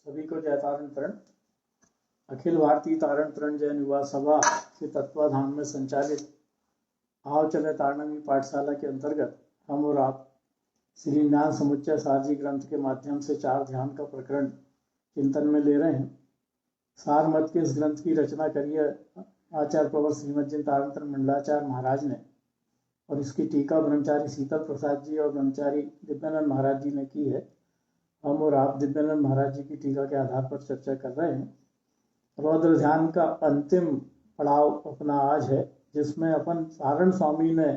सभी को जय तारण प्रण। अखिल भारतीय तारण प्रण जैन युवा सभा के तत्वाधान में संचालित आओ चले तारणमी पाठशाला के अंतर्गत हम और आप श्री ज्ञान समुच्चय सारजी ग्रंथ के माध्यम से 4 ध्यान का प्रकरण चिंतन में ले रहे हैं। सार मत के इस ग्रंथ की रचना करी है आचार्य प्रवर श्रीमद जिन तारण प्रण मंडलाचार्य महाराज ने, और इसकी टीका ब्रह्मचारी शीतल प्रसाद जी और ब्रह्मचारी दिव्यानंद महाराज जी ने की है। हम और आप दिव्यानंद महाराज जी की टीका के आधार पर चर्चा कर रहे हैं। रौद्र ध्यान का अंतिम पड़ाव अपना आज है, जिसमें अपन सारण स्वामी ने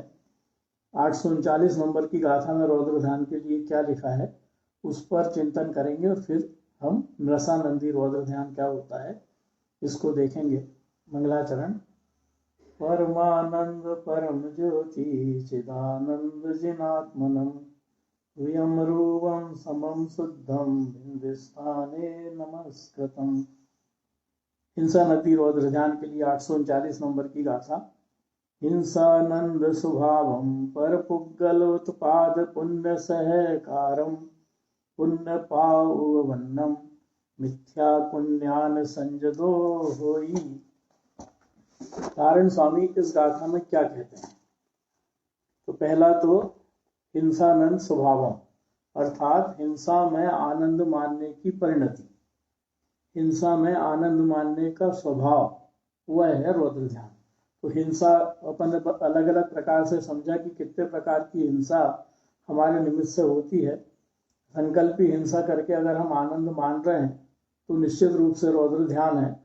839 नंबर की गाथा में रौद्र ध्यान के लिए क्या लिखा है उस पर चिंतन करेंगे, और फिर हम नृसानंदी रौद्र ध्यान क्या होता है इसको देखेंगे। मंगलाचरण। परमानंद परम ज्योति चिदानंद जिनात्मनम तुयं रूपं समं शुद्धं बिंदिस्थाने नमस्कृतम्। हिंसा नदी रौद्र ध्यान के लिए 839 नंबर की गाथा। हिंसानंद स्वभावं पर पुग्गल उत्पाद पुण्य सहकारम पुण्य पावन्नम मिथ्या पुण्यान संजदो होई। तारण स्वामी इस गाथा में क्या कहते हैं? तो पहला तो हिंसानंद स्वभावम अर्थात हिंसा में आनंद मानने की परिणति, हिंसा में आनंद मानने का स्वभाव वह है रौद्र ध्यान। तो हिंसा अपन अलग अलग प्रकार से समझा कि कितने प्रकार की हिंसा हमारे निमित्त से होती है। संकल्पी हिंसा करके अगर हम आनंद मान रहे हैं तो निश्चित रूप से रौद्र ध्यान है।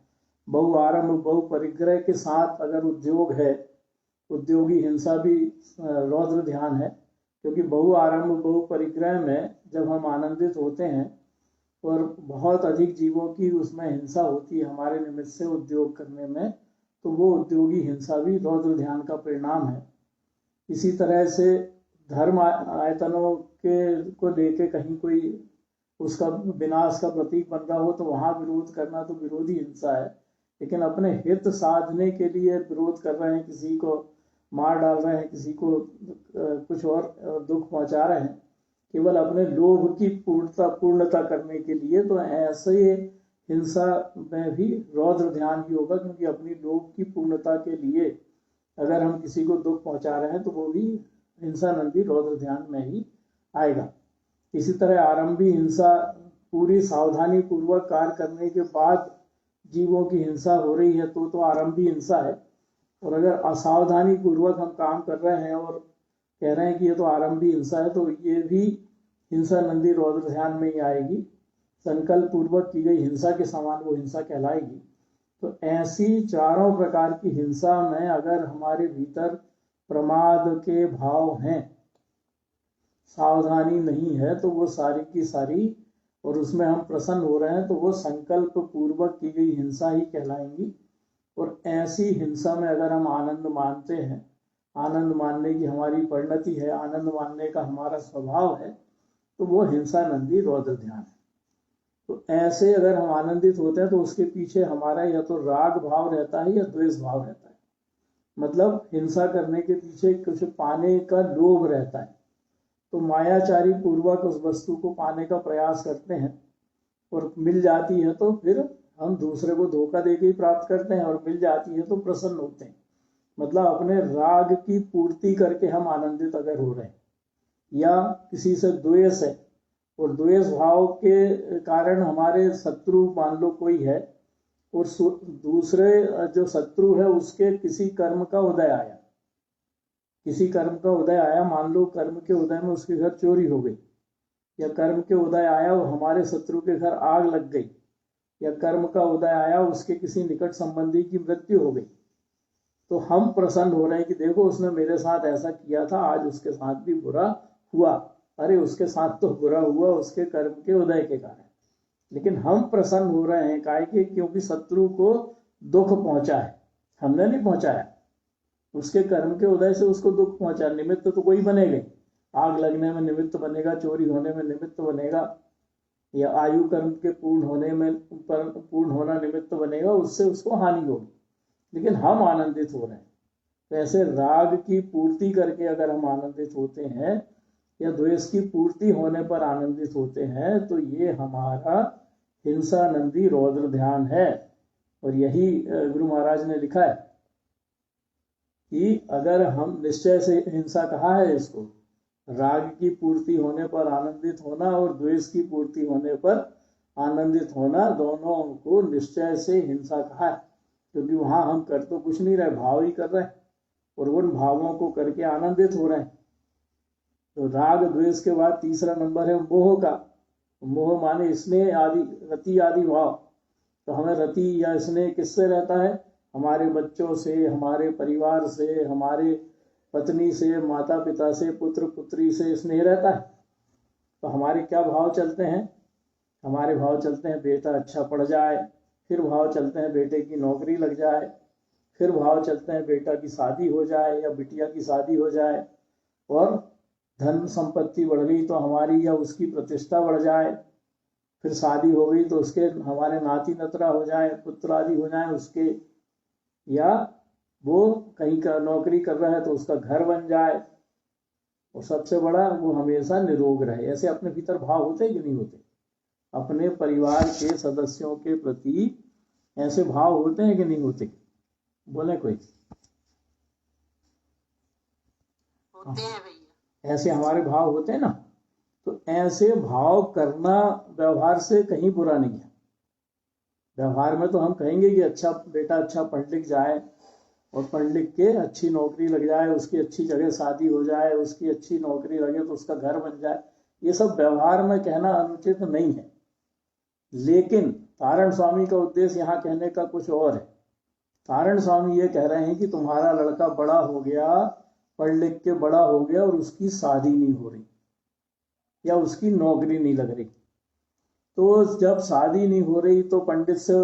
बहु आरंभ बहु परिग्रह के साथ अगर उद्योग है, उद्योगी हिंसा भी रौद्र ध्यान है, क्योंकि बहु आरंभ बहु परिग्रह में जब हम आनंदित होते हैं और बहुत अधिक जीवों की उसमें हिंसा होती है हमारे निमित्त से उद्योग करने में, तो वो उद्योगी हिंसा भी रौद्र ध्यान का परिणाम है। इसी तरह से धर्म आयतनों के को लेके कहीं कोई उसका विनाश का प्रतीक बन रहा हो तो वहां विरोध करना तो विरोधी हिंसा है। लेकिन अपने हित साधने के लिए विरोध कर रहे हैं, किसी को मार डाल रहे हैं, किसी को कुछ और दुख पहुंचा रहे हैं केवल अपने लोभ की पूर्णता करने के लिए, तो ऐसे हिंसा में भी रौद्र ध्यान ही होगा, क्योंकि अपनी लोभ की पूर्णता के लिए अगर हम किसी को दुख पहुंचा रहे हैं तो वो भी हिंसानंदी रौद्र ध्यान में ही आएगा। इसी तरह आरंभी हिंसा पूरी सावधानी पूर्वक कार्य करने के बाद जीवों की हिंसा हो रही है तो आरंभी हिंसा है। और अगर असावधानी पूर्वक हम काम कर रहे हैं और कह रहे हैं कि ये तो आरंभी हिंसा है, तो ये भी हिंसानंदी रौद्र ध्यान में ही आएगी। संकल्प पूर्वक की गई हिंसा के समान वो हिंसा कहलाएगी। तो ऐसी चारों प्रकार की हिंसा में अगर हमारे भीतर प्रमाद के भाव हैं, सावधानी नहीं है, तो वो सारी की सारी, और उसमें हम प्रसन्न हो रहे हैं तो वो संकल्प पूर्वक की गई हिंसा ही कहलाएंगी। और ऐसी हिंसा में अगर हम आनंद मानते हैं, आनंद मानने की हमारी परिणति है, आनंद मानने का हमारा स्वभाव है, तो वो हिंसानंदी रौद्र ध्यान है। तो ऐसे अगर हम आनंदित होते हैं तो उसके पीछे हमारा या तो राग भाव रहता है या द्वेष भाव रहता है। मतलब हिंसा करने के पीछे कुछ पाने का लोभ रहता है, तो मायाचारी पूर्वक उस वस्तु को पाने का प्रयास करते हैं और मिल जाती है तो फिर हम दूसरे को धोखा देके ही प्राप्त करते हैं, और मिल जाती है तो प्रसन्न होते हैं। मतलब अपने राग की पूर्ति करके हम आनंदित अगर हो रहे हैं, या किसी से द्वेष है और द्वेष भाव के कारण हमारे शत्रु मान लो कोई है, और दूसरे जो शत्रु है उसके किसी कर्म का उदय आया, किसी कर्म का उदय आया, मान लो कर्म के उदय में उसके घर चोरी हो गई, या कर्म के उदय आया और हमारे शत्रु के घर आग लग गई, या कर्म का उदय आया उसके किसी निकट संबंधी की मृत्यु हो गई, तो हम प्रसन्न हो रहे हैं कि देखो उसने मेरे साथ ऐसा किया था, आज उसके साथ भी बुरा हुआ। अरे उसके साथ तो बुरा हुआ उसके कर्म के उदय के कारण, लेकिन हम प्रसन्न हो रहे हैं काहे कि क्योंकि शत्रु को दुख पहुंचा है, हमने नहीं पहुंचाया, उसके कर्म के उदय से उसको दुख पहुंचा। निमित्त तो कोई बनेगा, आग लगने में निमित्त बनेगा, चोरी होने में निमित्त बनेगा, या आयु कर्म के पूर्ण होना निमित्त बनेगा, उससे उसको हानि होगी, लेकिन हम आनंदित हो रहे हैं। तो ऐसे राग की पूर्ति करके अगर हम आनंदित होते हैं या द्वेष की पूर्ति होने पर आनंदित होते हैं, तो ये हमारा हिंसा नंदी रौद्र ध्यान है। और यही गुरु महाराज ने लिखा है कि अगर हम निश्चय से, हिंसा कहा है इसको, राग की पूर्ति होने पर आनंदित होना और द्वेष की पूर्ति होने पर आनंदित होना, दोनों को निश्चय से हिंसा कहा है। क्योंकि वहां हम कर तो कुछ नहीं रहे, भाव ही कर रहे हैं और उन भावों को करके आनंदित हो रहे हैं। तो राग द्वेष के बाद तीसरा नंबर है मोह का। मोह माने स्नेह आदि, रति आदि भाव। तो हमें रति या स्नेह किससे रहता है? हमारे बच्चों से, हमारे परिवार से, हमारे पत्नी से, माता पिता से, पुत्र पुत्री से स्नेह रहता है। तो हमारे क्या भाव चलते हैं? हमारे भाव चलते हैं बेटा अच्छा पढ़ जाए, फिर भाव चलते हैं बेटे की नौकरी लग जाए, फिर भाव चलते हैं बेटा की शादी हो जाए या बिटिया की शादी हो जाए, और धन संपत्ति बढ़ गई तो हमारी या उसकी प्रतिष्ठा बढ़ जाए, फिर शादी हो गई तो उसके हमारे नाती नतरा हो जाए, पुत्र आदि हो जाए उसके, या वो कहीं का नौकरी कर रहा है तो उसका घर बन जाए, और सबसे बड़ा वो हमेशा निरोग रहे। ऐसे अपने भीतर भाव होते कि नहीं होते? अपने परिवार के सदस्यों के प्रति ऐसे भाव होते हैं कि नहीं होते? बोले कोई? होते हैं भैया। ऐसे हमारे भाव होते हैं ना। तो ऐसे भाव करना व्यवहार से कहीं बुरा नहीं है। व्यवहार में तो हम कहेंगे कि अच्छा बेटा अच्छा पढ़ लिख जाए, और पढ़ लिख के अच्छी नौकरी लग जाए, उसकी अच्छी जगह शादी हो जाए, उसकी अच्छी नौकरी लगे तो उसका घर बन जाए। ये सब व्यवहार में कहना अनुचित नहीं है। लेकिन तारण स्वामी का उद्देश्य यहाँ कहने का कुछ और है। तारण स्वामी ये कह रहे हैं कि तुम्हारा लड़का बड़ा हो गया, पढ़ लिख के बड़ा हो गया, और उसकी शादी नहीं हो रही या उसकी नौकरी नहीं लग रही। तो जब शादी नहीं हो रही तो पंडित से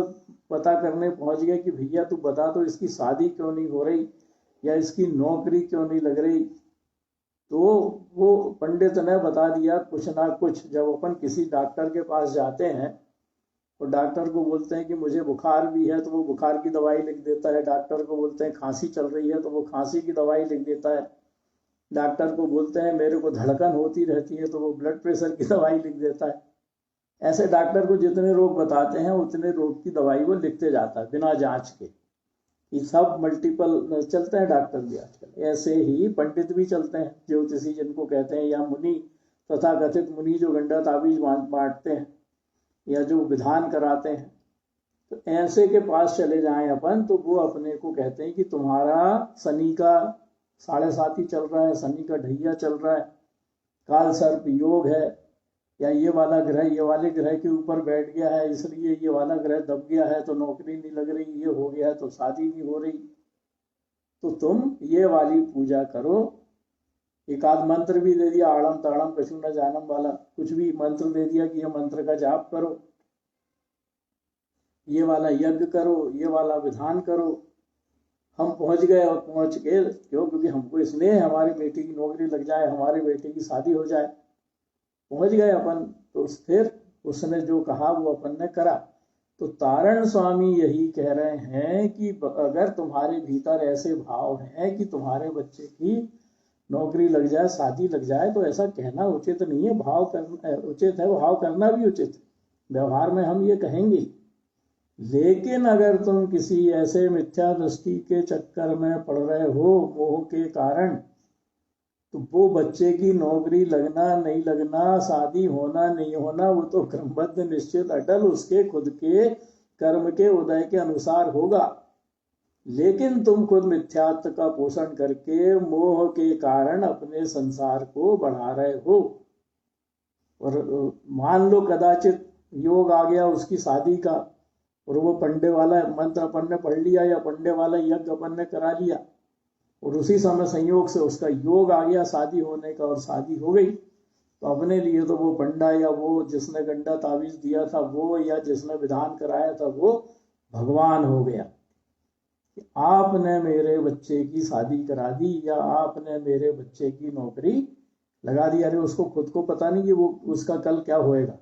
पता करने पहुंच गए कि भैया तू बता तो इसकी शादी क्यों नहीं हो रही या इसकी नौकरी क्यों नहीं लग रही। तो वो पंडित ने बता दिया कुछ ना कुछ। जब अपन किसी डॉक्टर के पास जाते हैं तो डॉक्टर को बोलते हैं कि मुझे बुखार भी है, तो वो बुखार की दवाई लिख देता है। डॉक्टर को बोलते हैं खांसी चल रही है, तो वो खांसी की दवाई लिख देता है। डॉक्टर को बोलते हैं मेरे को धड़कन होती रहती है, तो वो ब्लड प्रेशर की दवाई लिख देता है। ऐसे डॉक्टर को जितने रोग बताते हैं उतने रोग की दवाई वो लिखते जाता है बिना जांच के। ये सब मल्टीपल चलते हैं डॉक्टर भी आजकल। ऐसे ही पंडित भी चलते हैं, ज्योतिषी जिनको कहते हैं, या मुनि, तथा कथित मुनि जो गंडा ताबीज बांटते हैं या जो विधान कराते हैं। तो ऐसे के पास चले जाएं अपन, तो वो अपने को कहते हैं कि तुम्हारा शनि का 7.5 चल रहा है, शनि का ढैया चल रहा है, काल सर्प योग है, या ये वाला ग्रह ये वाले ग्रह के ऊपर बैठ गया है, इसलिए ये वाला ग्रह दब गया है तो नौकरी नहीं लग रही, ये हो गया है तो शादी नहीं हो रही, तो तुम ये वाली पूजा करो। एक आध मंत्र भी दे दिया, आड़म ताड़म कछु न जानम वाला, कुछ भी मंत्र दे दिया कि ये मंत्र का जाप करो, ये वाला यज्ञ करो, ये वाला विधान करो। हम पहुंच गए, और पहुंच के क्यों? क्योंकि हमको इसलिए हमारी बेटी की नौकरी लग जाए, हमारे बेटे की शादी हो जाए। पहुंच गए अपन, तो फिर उसने जो कहा वो अपन ने करा। तो तारण स्वामी यही कह रहे हैं कि अगर तुम्हारे भीतर ऐसे भाव हैं कि तुम्हारे बच्चे की नौकरी लग जाए, शादी लग जाए, तो ऐसा कहना उचित नहीं है। भाव करना उचित है, भाव करना भी उचित है, व्यवहार में हम ये कहेंगे। लेकिन अगर तुम किसी ऐसे मिथ्या दृष्टि के चक्कर में पड़ रहे हो मोह के कारण, तो वो बच्चे की नौकरी लगना नहीं लगना, शादी होना नहीं होना, वो तो क्रमबद्ध निश्चित अटल उसके खुद के कर्म के उदय के अनुसार होगा। लेकिन तुम खुद मिथ्यात्व का पोषण करके मोह के कारण अपने संसार को बढ़ा रहे हो। और मान लो कदाचित योग आ गया उसकी शादी का, और वो पंडे वाला मंत्र अपन ने पढ़ लिया या पंडे वाला यज्ञ अपन ने करा लिया, और उसी समय संयोग से उसका योग आ गया शादी होने का, और शादी हो गई, तो अपने लिए तो वो पंडा या वो जिसने गंडा तावीज दिया था वो, या जिसने विधान कराया था वो भगवान हो गया। आपने मेरे बच्चे की शादी करा दी या आपने मेरे बच्चे की नौकरी लगा दी। अरे उसको खुद को पता नहीं कि वो उसका कल क्या होएगा,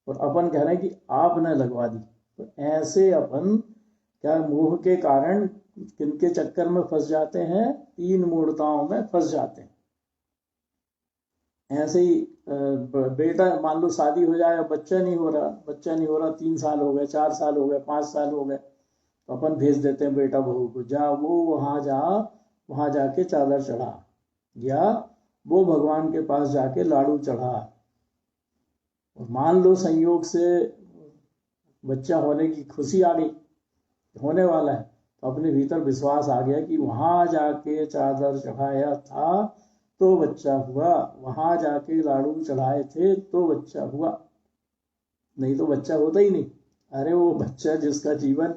और अपन कह रहे हैं कि आपने लगवा दी। तो ऐसे अपन क्या मोह के कारण किनके चक्कर में फंस जाते हैं? 3 मूर्ताओं में फंस जाते हैं। ऐसे ही बेटा मान लो शादी हो जाए, बच्चा नहीं हो रहा, 3 साल हो गए, 4 साल हो गए, 5 साल हो गए, तो अपन भेज देते हैं बेटा बहू को, जा वो वहां जाके चादर चढ़ा, या वो भगवान के पास जाके लाड़ू चढ़ा। और मान लो संयोग से बच्चा होने की खुशी आ गई, होने वाला है, तो अपने भीतर विश्वास आ गया कि वहां जाके चादर चढ़ाया था तो बच्चा हुआ, वहां जाके लाड़ू चढ़ाए थे तो बच्चा हुआ, नहीं तो बच्चा होता ही नहीं। अरे वो बच्चा जिसका जीवन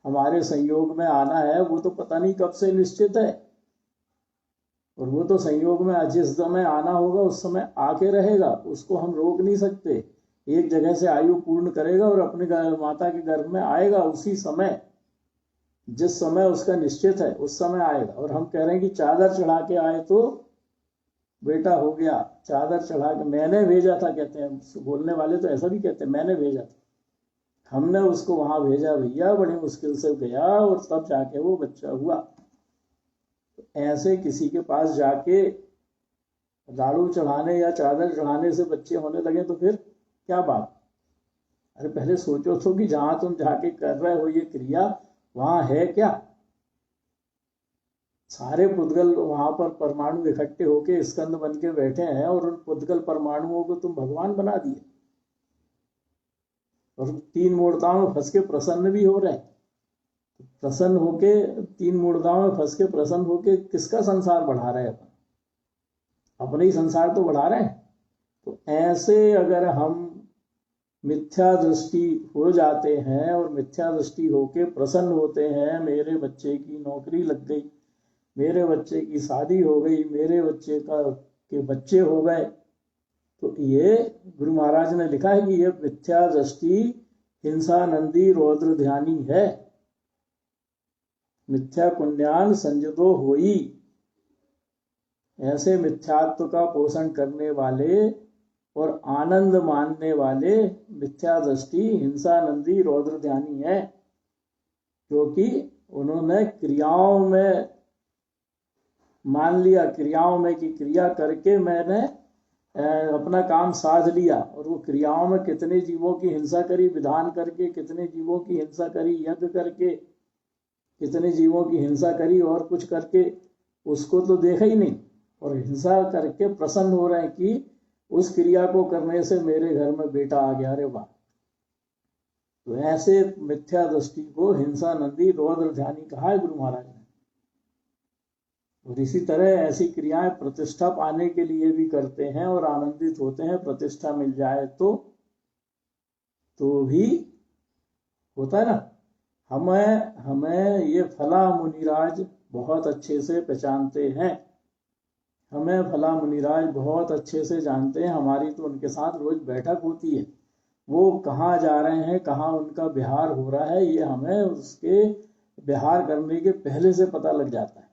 हमारे संयोग में आना है वो तो पता नहीं कब से निश्चित है, और वो तो संयोग में जिस समय आना होगा उस समय आके रहेगा, उसको हम रोक नहीं सकते। एक जगह से आयु पूर्ण करेगा और अपने माता के गर्भ में आएगा, उसी समय जिस समय उसका निश्चित है उस समय आएगा। और हम कह रहे हैं कि चादर चढ़ा के आए तो बेटा हो गया, चादर चढ़ा के मैंने भेजा था, कहते हैं बोलने वाले तो ऐसा भी कहते हैं, मैंने भेजा था, हमने उसको वहां भेजा भैया, बड़ी मुश्किल से गया और तब जाके वो बच्चा हुआ। ऐसे किसी के पास जाके लाड़ू चढ़ाने या चादर चढ़ाने से बच्चे होने लगे तो फिर क्या बात। अरे पहले सोचो तो कि जहां तुम जाके कर रहे हो ये क्रिया, वहां है क्या? सारे पुद्गल वहां पर परमाणु इकट्ठे होके स्कंद बन के बैठे हैं, और उन पुद्गल परमाणुओं को तुम भगवान बना दिए, और 3 मूर्ताओं में फंस के प्रसन्न भी हो रहे हैं। प्रसन्न होके 3 मूर्ताओं में फंस के प्रसन्न होके किसका संसार बढ़ा रहे हैं? अपने ही संसार तो बढ़ा रहे हैं। तो ऐसे अगर हम मिथ्या दृष्टि हो जाते हैं और मिथ्या दृष्टि होके प्रसन्न होते हैं, मेरे बच्चे की नौकरी लग गई, मेरे बच्चे की शादी हो गई, मेरे बच्चे के बच्चे हो गए, तो ये गुरु महाराज ने लिखा है कि ये मिथ्या दृष्टि हिंसानंदी रौद्र ध्यानी है, मिथ्या पुण्यान संजदो होई। ऐसे मिथ्यात्व का पोषण करने वाले और आनंद मानने वाले मिथ्या दृष्टि हिंसानंदी रौद्र ध्यानी है, क्योंकि उन्होंने क्रियाओं में मान लिया, क्रियाओं में की क्रिया करके मैंने अपना काम साध लिया, और वो क्रियाओं में कितने जीवों की हिंसा करी, विधान करके कितने जीवों की हिंसा करी, यज्ञ करके कितने जीवों की हिंसा करी, और कुछ करके उसको तो देखा ही नहीं, और हिंसा करके प्रसन्न हो रहे हैं कि उस क्रिया को करने से मेरे घर में बेटा आ गया, अरे वाह। तो ऐसे मिथ्या दृष्टि को हिंसानंदी रौद्र ध्यानी कहा है गुरु महाराज ने। और इसी तरह ऐसी क्रियाएं प्रतिष्ठा पाने के लिए भी करते हैं और आनंदित होते हैं, प्रतिष्ठा मिल जाए तो भी होता है ना। हमें ये फला मुनिराज बहुत अच्छे से पहचानते हैं, हमें फला मुनिराज बहुत अच्छे से जानते हैं, हमारी तो उनके साथ रोज बैठक होती है, वो कहाँ जा रहे हैं, कहाँ उनका विहार हो रहा है, ये हमें उसके विहार करने के पहले से पता लग जाता है।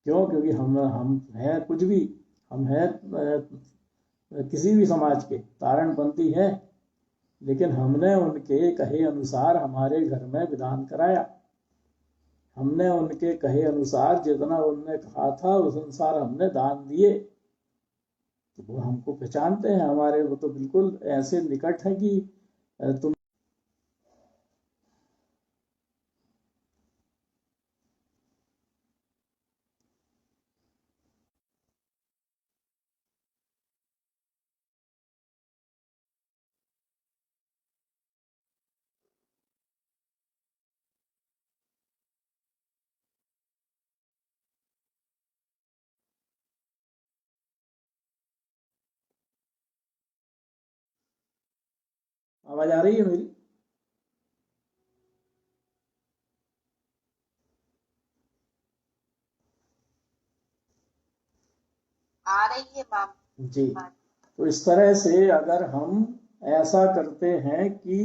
क्यों? क्योंकि हम हैं कुछ भी, हम हैं किसी भी समाज के तारणपंथी हैं, लेकिन हमने उनके कहे अनुसार हमारे घर में विधान कराया, हमने उनके कहे अनुसार जितना उनने कहा था उस अनुसार हमने दान दिए, तो वो हमको पहचानते हैं, हमारे वो तो बिल्कुल ऐसे निकट है कि तुम आवाज आ रही है मेरी? आ रही है मैम जी। तो इस तरह से अगर हम ऐसा करते हैं कि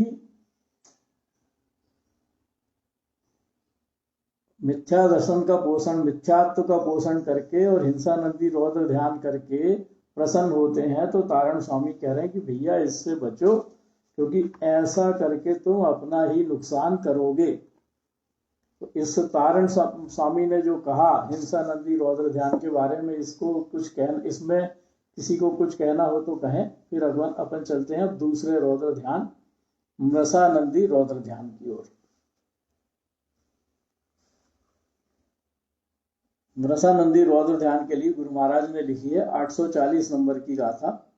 मिथ्या दर्शन का पोषण, मिथ्यात्व का पोषण करके और हिंसानंदी रौद्र ध्यान करके प्रसन्न होते हैं, तो तारण स्वामी कह रहे हैं कि भैया इससे बचो, क्योंकि ऐसा करके तुम अपना ही नुकसान करोगे। तो इस तारण स्वामी ने जो कहा हिंसानंदी रौद्र ध्यान के बारे में, इसको कुछ इसमें किसी को कुछ कहना हो तो कहें, फिर अपन चलते हैं अब दूसरे रौद्र ध्यान मृषानंदी रौद्र ध्यान की ओर। मृषानंदी रौद्र ध्यान के लिए गुरु महाराज ने लिखी है 840 नंबर की गाथा।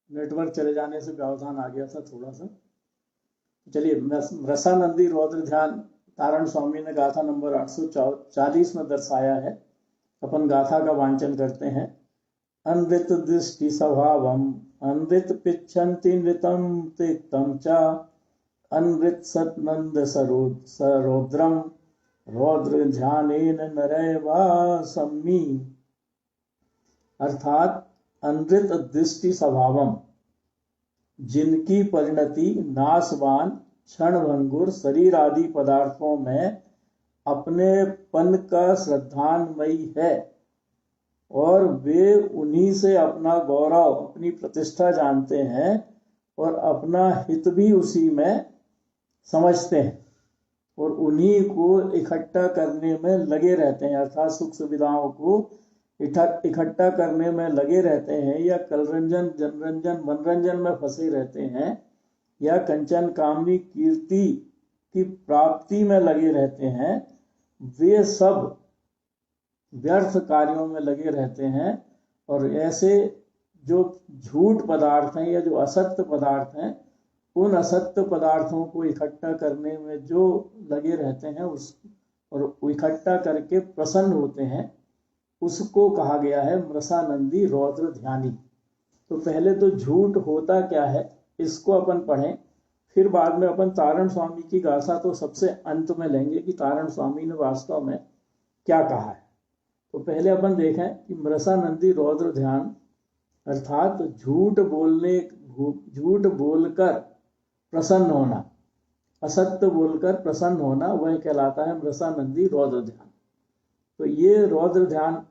नेटवर्क चले जाने से व्यवधान आ गया था थोड़ा सा। चलिए, रसानंदी रौद्र ध्यान तारण स्वामी ने गाथा नंबर 840 में दर्शाया है। अपन गाथा का वांचन करते हैं। अनृत दृष्टि स्वभावम अनृत पिच्छन्ति नृतम तिक्तम च अनृत सतनंद सरोद्रम रौद्र ध्यानेन नरैवा सम्मी। अर्थात अनृत दृष्टि स्वभावम, जिनकी परिणति नाशवान क्षणभंगुर शरीर आदि पदार्थों में अपनेपन का श्रद्धान्मयी है और वे उन्हीं से अपना गौरव अपनी प्रतिष्ठा जानते हैं और अपना हित भी उसी में समझते हैं और उन्हीं को इकट्ठा करने में लगे रहते हैं। अर्थात सुख सुविधाओं को इकट्ठा करने में लगे रहते हैं या कलरंजन जनरंजन मनरंजन में फंसे रहते हैं या कंचन कामनी कीर्ति की प्राप्ति में लगे रहते हैं, वे सब व्यर्थ कार्यों में लगे रहते हैं। और ऐसे जो झूठ पदार्थ हैं या जो असत्य पदार्थ हैं, उन असत्य पदार्थों को इकट्ठा करने में जो लगे रहते हैं उस और इकट्ठा करके प्रसन्न होते हैं, उसको कहा गया है मृषानंदी रौद्र ध्यानी। तो पहले तो झूठ होता क्या है इसको अपन पढ़ें, फिर बाद में अपन तारण स्वामी की गाथा तो सबसे अंत में लेंगे कि तारण स्वामी ने वास्तव में क्या कहा है। तो पहले अपन देखें कि मृषानंदी रौद्र ध्यान अर्थात झूठ बोलकर प्रसन्न होना, असत्य बोलकर प्रसन्न होना, वह कहलाता है मृषानंदी रौद्र ध्यान। तो ये रौद्र ध्यान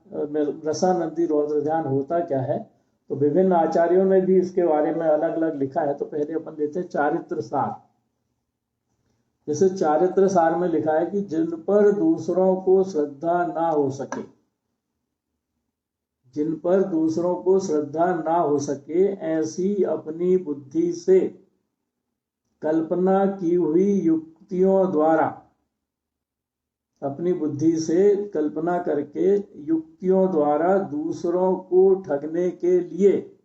रसानंदी रौद्र ध्यान होता क्या है, तो विभिन्न आचार्यों ने भी इसके बारे में अलग अलग लिखा है। तो पहले अपन लेते हैं चारित्र सार। जैसे चारित्र सार में लिखा है कि जिन पर दूसरों को श्रद्धा ना हो सके, जिन पर दूसरों को श्रद्धा ना हो सके, ऐसी अपनी बुद्धि से कल्पना की हुई युक्तियों द्वारा, अपनी बुद्धि से कल्पना करके युक्तियों द्वारा दूसरों को ठगने के लिए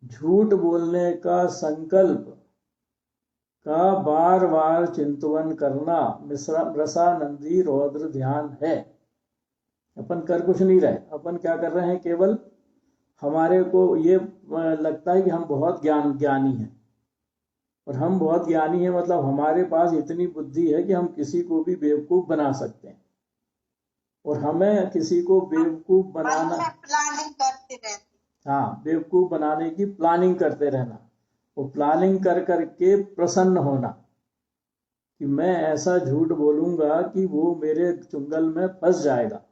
झूठ बोलने का संकल्प का बार बार चिंतन करना रसानंदी रौद्र ध्यान है। अपन कर कुछ नहीं रहे, अपन क्या कर रहे हैं, केवल हमारे को ये लगता है कि हम बहुत ज्ञानी हैं, और हम बहुत ज्ञानी हैं मतलब हमारे पास इतनी बुद्धि है कि हम किसी को भी बेवकूफ बना सकते हैं, और हमें किसी को बेवकूफ बनाना, प्लानिंग करते रहते, हाँ, बेवकूफ बनाने की प्लानिंग करते रहना, वो प्लानिंग कर करके प्रसन्न होना कि मैं ऐसा झूठ बोलूंगा कि वो मेरे चुंगल में फंस जाएगा,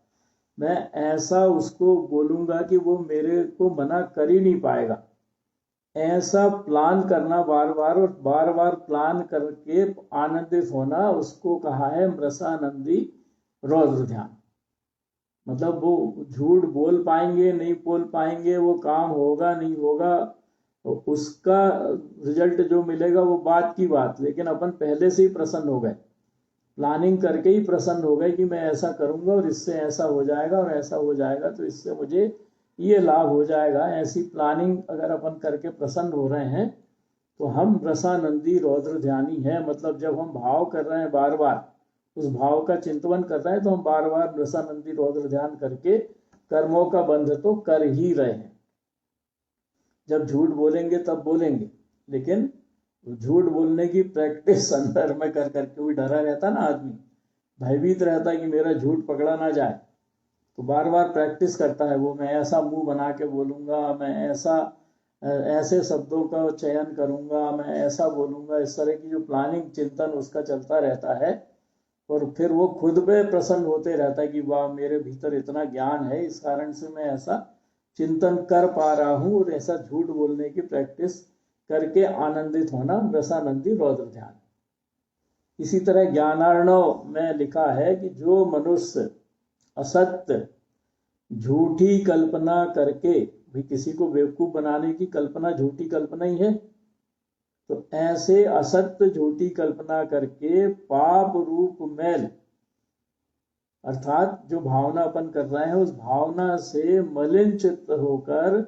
मैं ऐसा उसको बोलूंगा कि वो मेरे को मना कर ही नहीं पाएगा। ऐसा प्लान करना बार बार, और बार बार प्लान करके आनंदित होना, उसको कहा है मृषानंदी रौद्र ध्यान। मतलब वो झूठ बोल पाएंगे नहीं बोल पाएंगे, वो काम होगा नहीं होगा, तो उसका रिजल्ट जो मिलेगा वो बात की बात, लेकिन अपन पहले से ही प्रसन्न हो गए, प्लानिंग करके ही प्रसन्न हो गए कि मैं ऐसा करूंगा और इससे ऐसा हो जाएगा और ऐसा हो जाएगा तो इससे मुझे ये लाभ हो जाएगा। ऐसी प्लानिंग अगर अपन करके प्रसन्न हो रहे हैं तो हम रसानंदी रौद्र ध्यानी है। मतलब जब हम भाव कर रहे हैं बार बार, उस भाव का चिंतन कर रहे हैं, तो हम बार बार रसानंदी रौद्र ध्यान करके कर्मों का बंध तो कर ही रहे हैं। जब झूठ बोलेंगे तब बोलेंगे, लेकिन झूठ बोलने की प्रैक्टिस अंदर में कर करके भी डरा रहता ना आदमी, भयभीत रहता है कि मेरा झूठ पकड़ा ना जाए, तो बार बार प्रैक्टिस करता है वो, मैं ऐसा मुंह बना के बोलूंगा, मैं ऐसा ऐसे शब्दों का चयन करूंगा, मैं ऐसा बोलूंगा, इस तरह की जो प्लानिंग चिंतन उसका चलता रहता है। और फिर वो खुद पे प्रसन्न होते रहता है कि वाह मेरे भीतर इतना ज्ञान है, इस कारण से मैं ऐसा चिंतन कर पा रहा हूं, और ऐसा झूठ बोलने की प्रैक्टिस करके आनंदित होना रसानंदी रौद्र ध्यान। इसी तरह ज्ञानार्णव में लिखा है कि जो मनुष्य असत्य झूठी कल्पना करके, भाई किसी को बेवकूफ बनाने की कल्पना झूठी कल्पना ही है, तो ऐसे असत्य झूठी कल्पना करके पाप रूप मैल, अर्थात जो भावना अपन कर रहे हैं उस भावना से मलिन चित्त होकर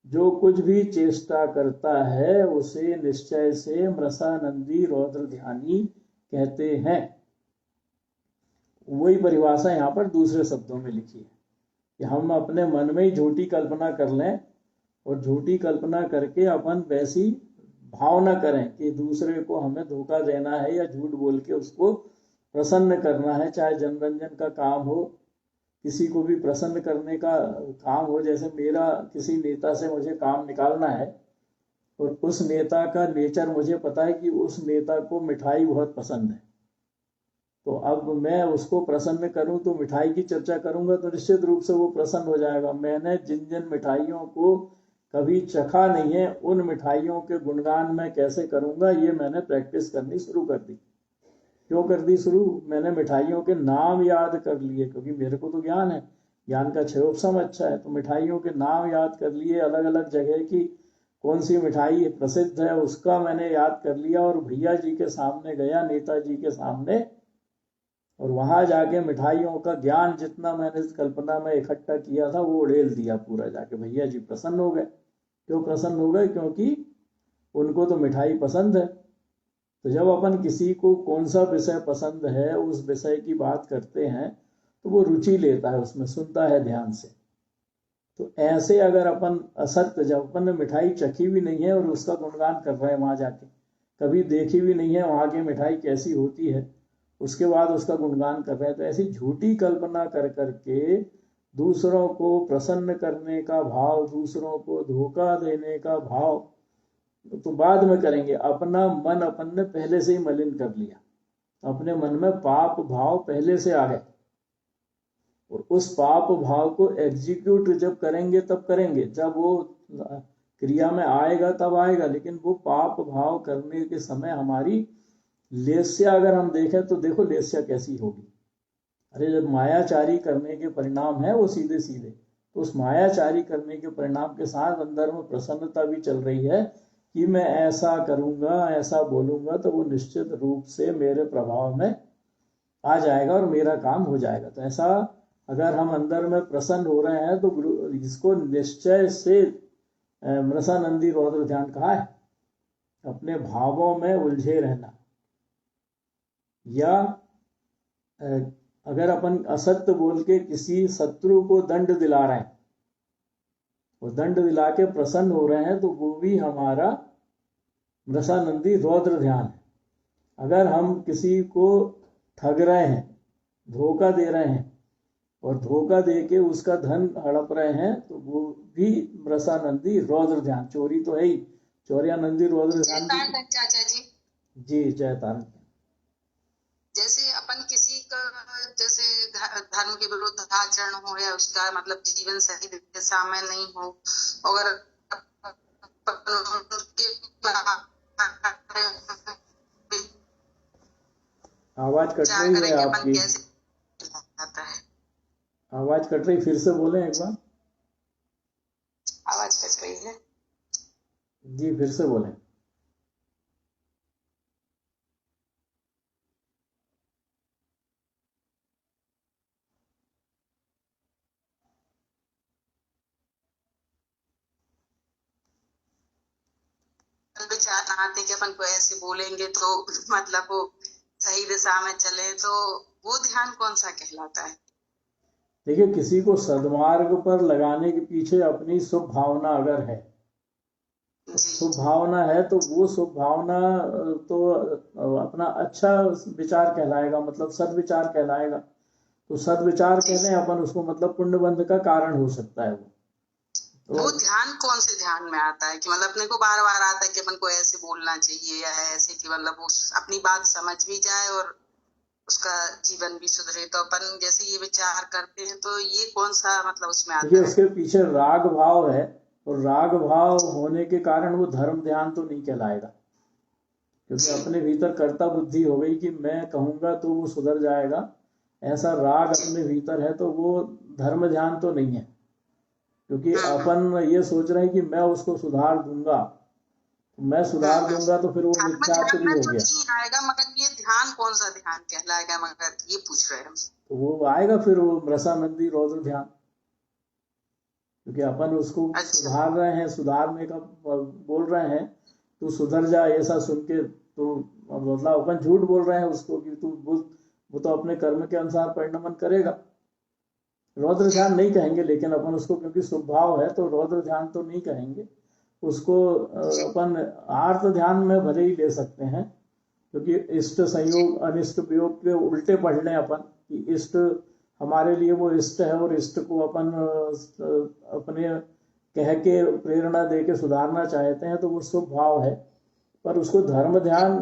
जो कुछ भी चेष्टा करता है उसे निश्चय से मृषानंदी रौद्र ध्यानी कहते हैं। वही परिभाषा यहाँ पर दूसरे शब्दों में लिखी है कि हम अपने मन में ही झूठी कल्पना कर लें, और झूठी कल्पना करके अपन वैसी भावना करें कि दूसरे को हमें धोखा देना है या झूठ बोल के उसको प्रसन्न करना है, चाहे जनरंजन का काम हो, किसी को भी प्रसन्न करने का काम हो। जैसे मेरा किसी नेता से मुझे काम निकालना है, और उस नेता का नेचर मुझे पता है कि उस नेता को मिठाई बहुत पसंद है, तो अब मैं उसको प्रसन्न करूं तो मिठाई की चर्चा करूंगा तो निश्चित रूप से वो प्रसन्न हो जाएगा। मैंने जिन जिन मिठाइयों को कभी चखा नहीं है उन मिठाइयों के गुणगान मैं कैसे करूंगा, ये मैंने प्रैक्टिस करनी शुरू कर दी। क्यों कर दी शुरू? मैंने मिठाइयों के नाम याद कर लिए, क्योंकि मेरे को तो ज्ञान है, ज्ञान का क्षयोपम अच्छा है, तो मिठाइयों के नाम याद कर लिए, अलग अलग जगह की कौन सी मिठाई प्रसिद्ध है उसका मैंने याद कर लिया, और भैया जी के सामने गया, नेताजी के सामने, और वहां जाके मिठाइयों का ज्ञान जितना मैंने इस कल्पना में इकट्ठा किया था वो उड़ेल दिया पूरा जाके। भैया जी प्रसन्न हो गए। क्यों प्रसन्न हो गए? क्योंकि उनको तो मिठाई पसंद है। तो जब अपन किसी को कौन सा विषय पसंद है उस विषय की बात करते हैं तो वो रुचि लेता है उसमें, सुनता है ध्यान से। तो ऐसे अगर अपन असत्य, जब अपन ने मिठाई चखी भी नहीं है और उसका गुणगान कर रहे हैं वहां जाके, कभी देखी भी नहीं है वहां की मिठाई कैसी होती है, उसके बाद उसका गुणगान कर रहे हैं, तो ऐसी झूठी कल्पना कर करके दूसरों को प्रसन्न करने का भाव, दूसरों को धोखा देने का भाव तो बाद में करेंगे। अपना मन अपन ने पहले से ही मलिन कर लिया, अपने मन में पाप भाव पहले से आ गए, और उस पाप भाव को एग्जीक्यूट जब करेंगे तब करेंगे, जब वो क्रिया में आएगा तब आएगा, लेकिन वो पाप भाव करने के समय हमारी लेस्या अगर हम देखें तो देखो लेस्या कैसी होगी। अरे जब मायाचारी करने के परिणाम है वो सीधे सीधे, तो उस मायाचारी करने के परिणाम के साथ अंदर में प्रसन्नता भी चल रही है कि मैं ऐसा करूंगा, ऐसा बोलूंगा तो वो निश्चित रूप से मेरे प्रभाव में आ जाएगा और मेरा काम हो जाएगा। तो ऐसा अगर हम अंदर में प्रसन्न हो रहे हैं तो इसको निश्चय से मृषानंदी रौद्र ध्यान कहा है, अपने भावों में उलझे रहना। या अगर अपन असत्य बोल के किसी शत्रु को दंड दिला रहे हैं और दंड दिला के प्रसन्न हो रहे हैं तो वो भी हमारा मृषानंदी रौद्र ध्यान है। अगर हम किसी को ठग रहे हैं, धोखा दे रहे हैं और धोखा दे के उसका धन हड़प रहे हैं तो वो भी मृषानंदी रौद्र ध्यान। चोरी तो है ही, चौर्यानंदी रौद्र ध्यान। चाचा जी जी जयतान। जैसे अपन किसी का जैसे धर्म के विरुद्ध आचरण हो या उसका मतलब जीवन सही दिशा में नहीं हो, अगर आवाज कट रही है आपकी, आवाज कट रही, फिर से बोलें एक बार। आवाज कट रही है जी, फिर से बोलें। विचार आते कि अपन को ऐसे बोलेंगे तो मतलब वो सही दिशा में चले, तो वो ध्यान कौन सा कहलाता है? देखिए, किसी को सदमार्ग पर लगाने के पीछे अपनी शुभ भावना अगर है शुभ भावना है तो वो शुभ भावना तो अपना अच्छा विचार कहलाएगा, मतलब सद्विचार कहलाएगा। तो सद्विचार कहने अपन उसको मतलब पुण्य बंध का कारण हो सकता है वो। वो ध्यान कौन से ध्यान में आता है कि मतलब अपने को बार बार आता है कि अपन को ऐसे बोलना चाहिए या ऐसे कि मतलब वो अपनी बात समझ भी जाए और उसका जीवन भी सुधरे, तो अपन जैसे ये विचार करते हैं तो ये कौन सा मतलब उसमें आता है? उसके पीछे राग भाव है, और राग भाव होने के कारण वो धर्म ध्यान तो नहीं कहलाएगा, क्योंकि अपने भीतर कर्ता बुद्धि हो गई कि मैं कहूंगा तो वो सुधर जाएगा, ऐसा राग अपने भीतर है, तो वो धर्म ध्यान तो नहीं है। क्योंकि अपन ये सोच रहे हैं कि मैं उसको सुधार दूंगा, तो मैं सुधार दूंगा तो फिर वो मिथ्यात्व भी हो तो गया। नहीं आएगा, मगर ये ध्यान कौन सा ध्यान कहलाएगा, मगर ये पूछ रहे हैं। तो वो आएगा फिर वो रसानंदी रौद्र ध्यान, क्योंकि अपन उसको सुधार रहे हैं, सुधारने का बोल रहे हैं, तू सुधर जा, ऐसा सुन के तो मतलब अपन झूठ बोल रहे हैं उसको कि तू वो तो अपने कर्म के अनुसार परिणमन करेगा। रौद्र ध्यान नहीं कहेंगे, लेकिन अपन उसको क्योंकि स्वभाव है तो रौद्र ध्यान तो नहीं कहेंगे उसको। अपन आर्त ध्यान में भले ही ले सकते हैं, क्योंकि इष्ट संयोग अनिष्ट वियोग के उल्टे पढ़ लें अपन कि इष्ट हमारे लिए वो इष्ट है और इष्ट को अपन अपने कह के प्रेरणा दे के सुधारना चाहते हैं, तो वो शुभ भाव है। पर उसको धर्म ध्यान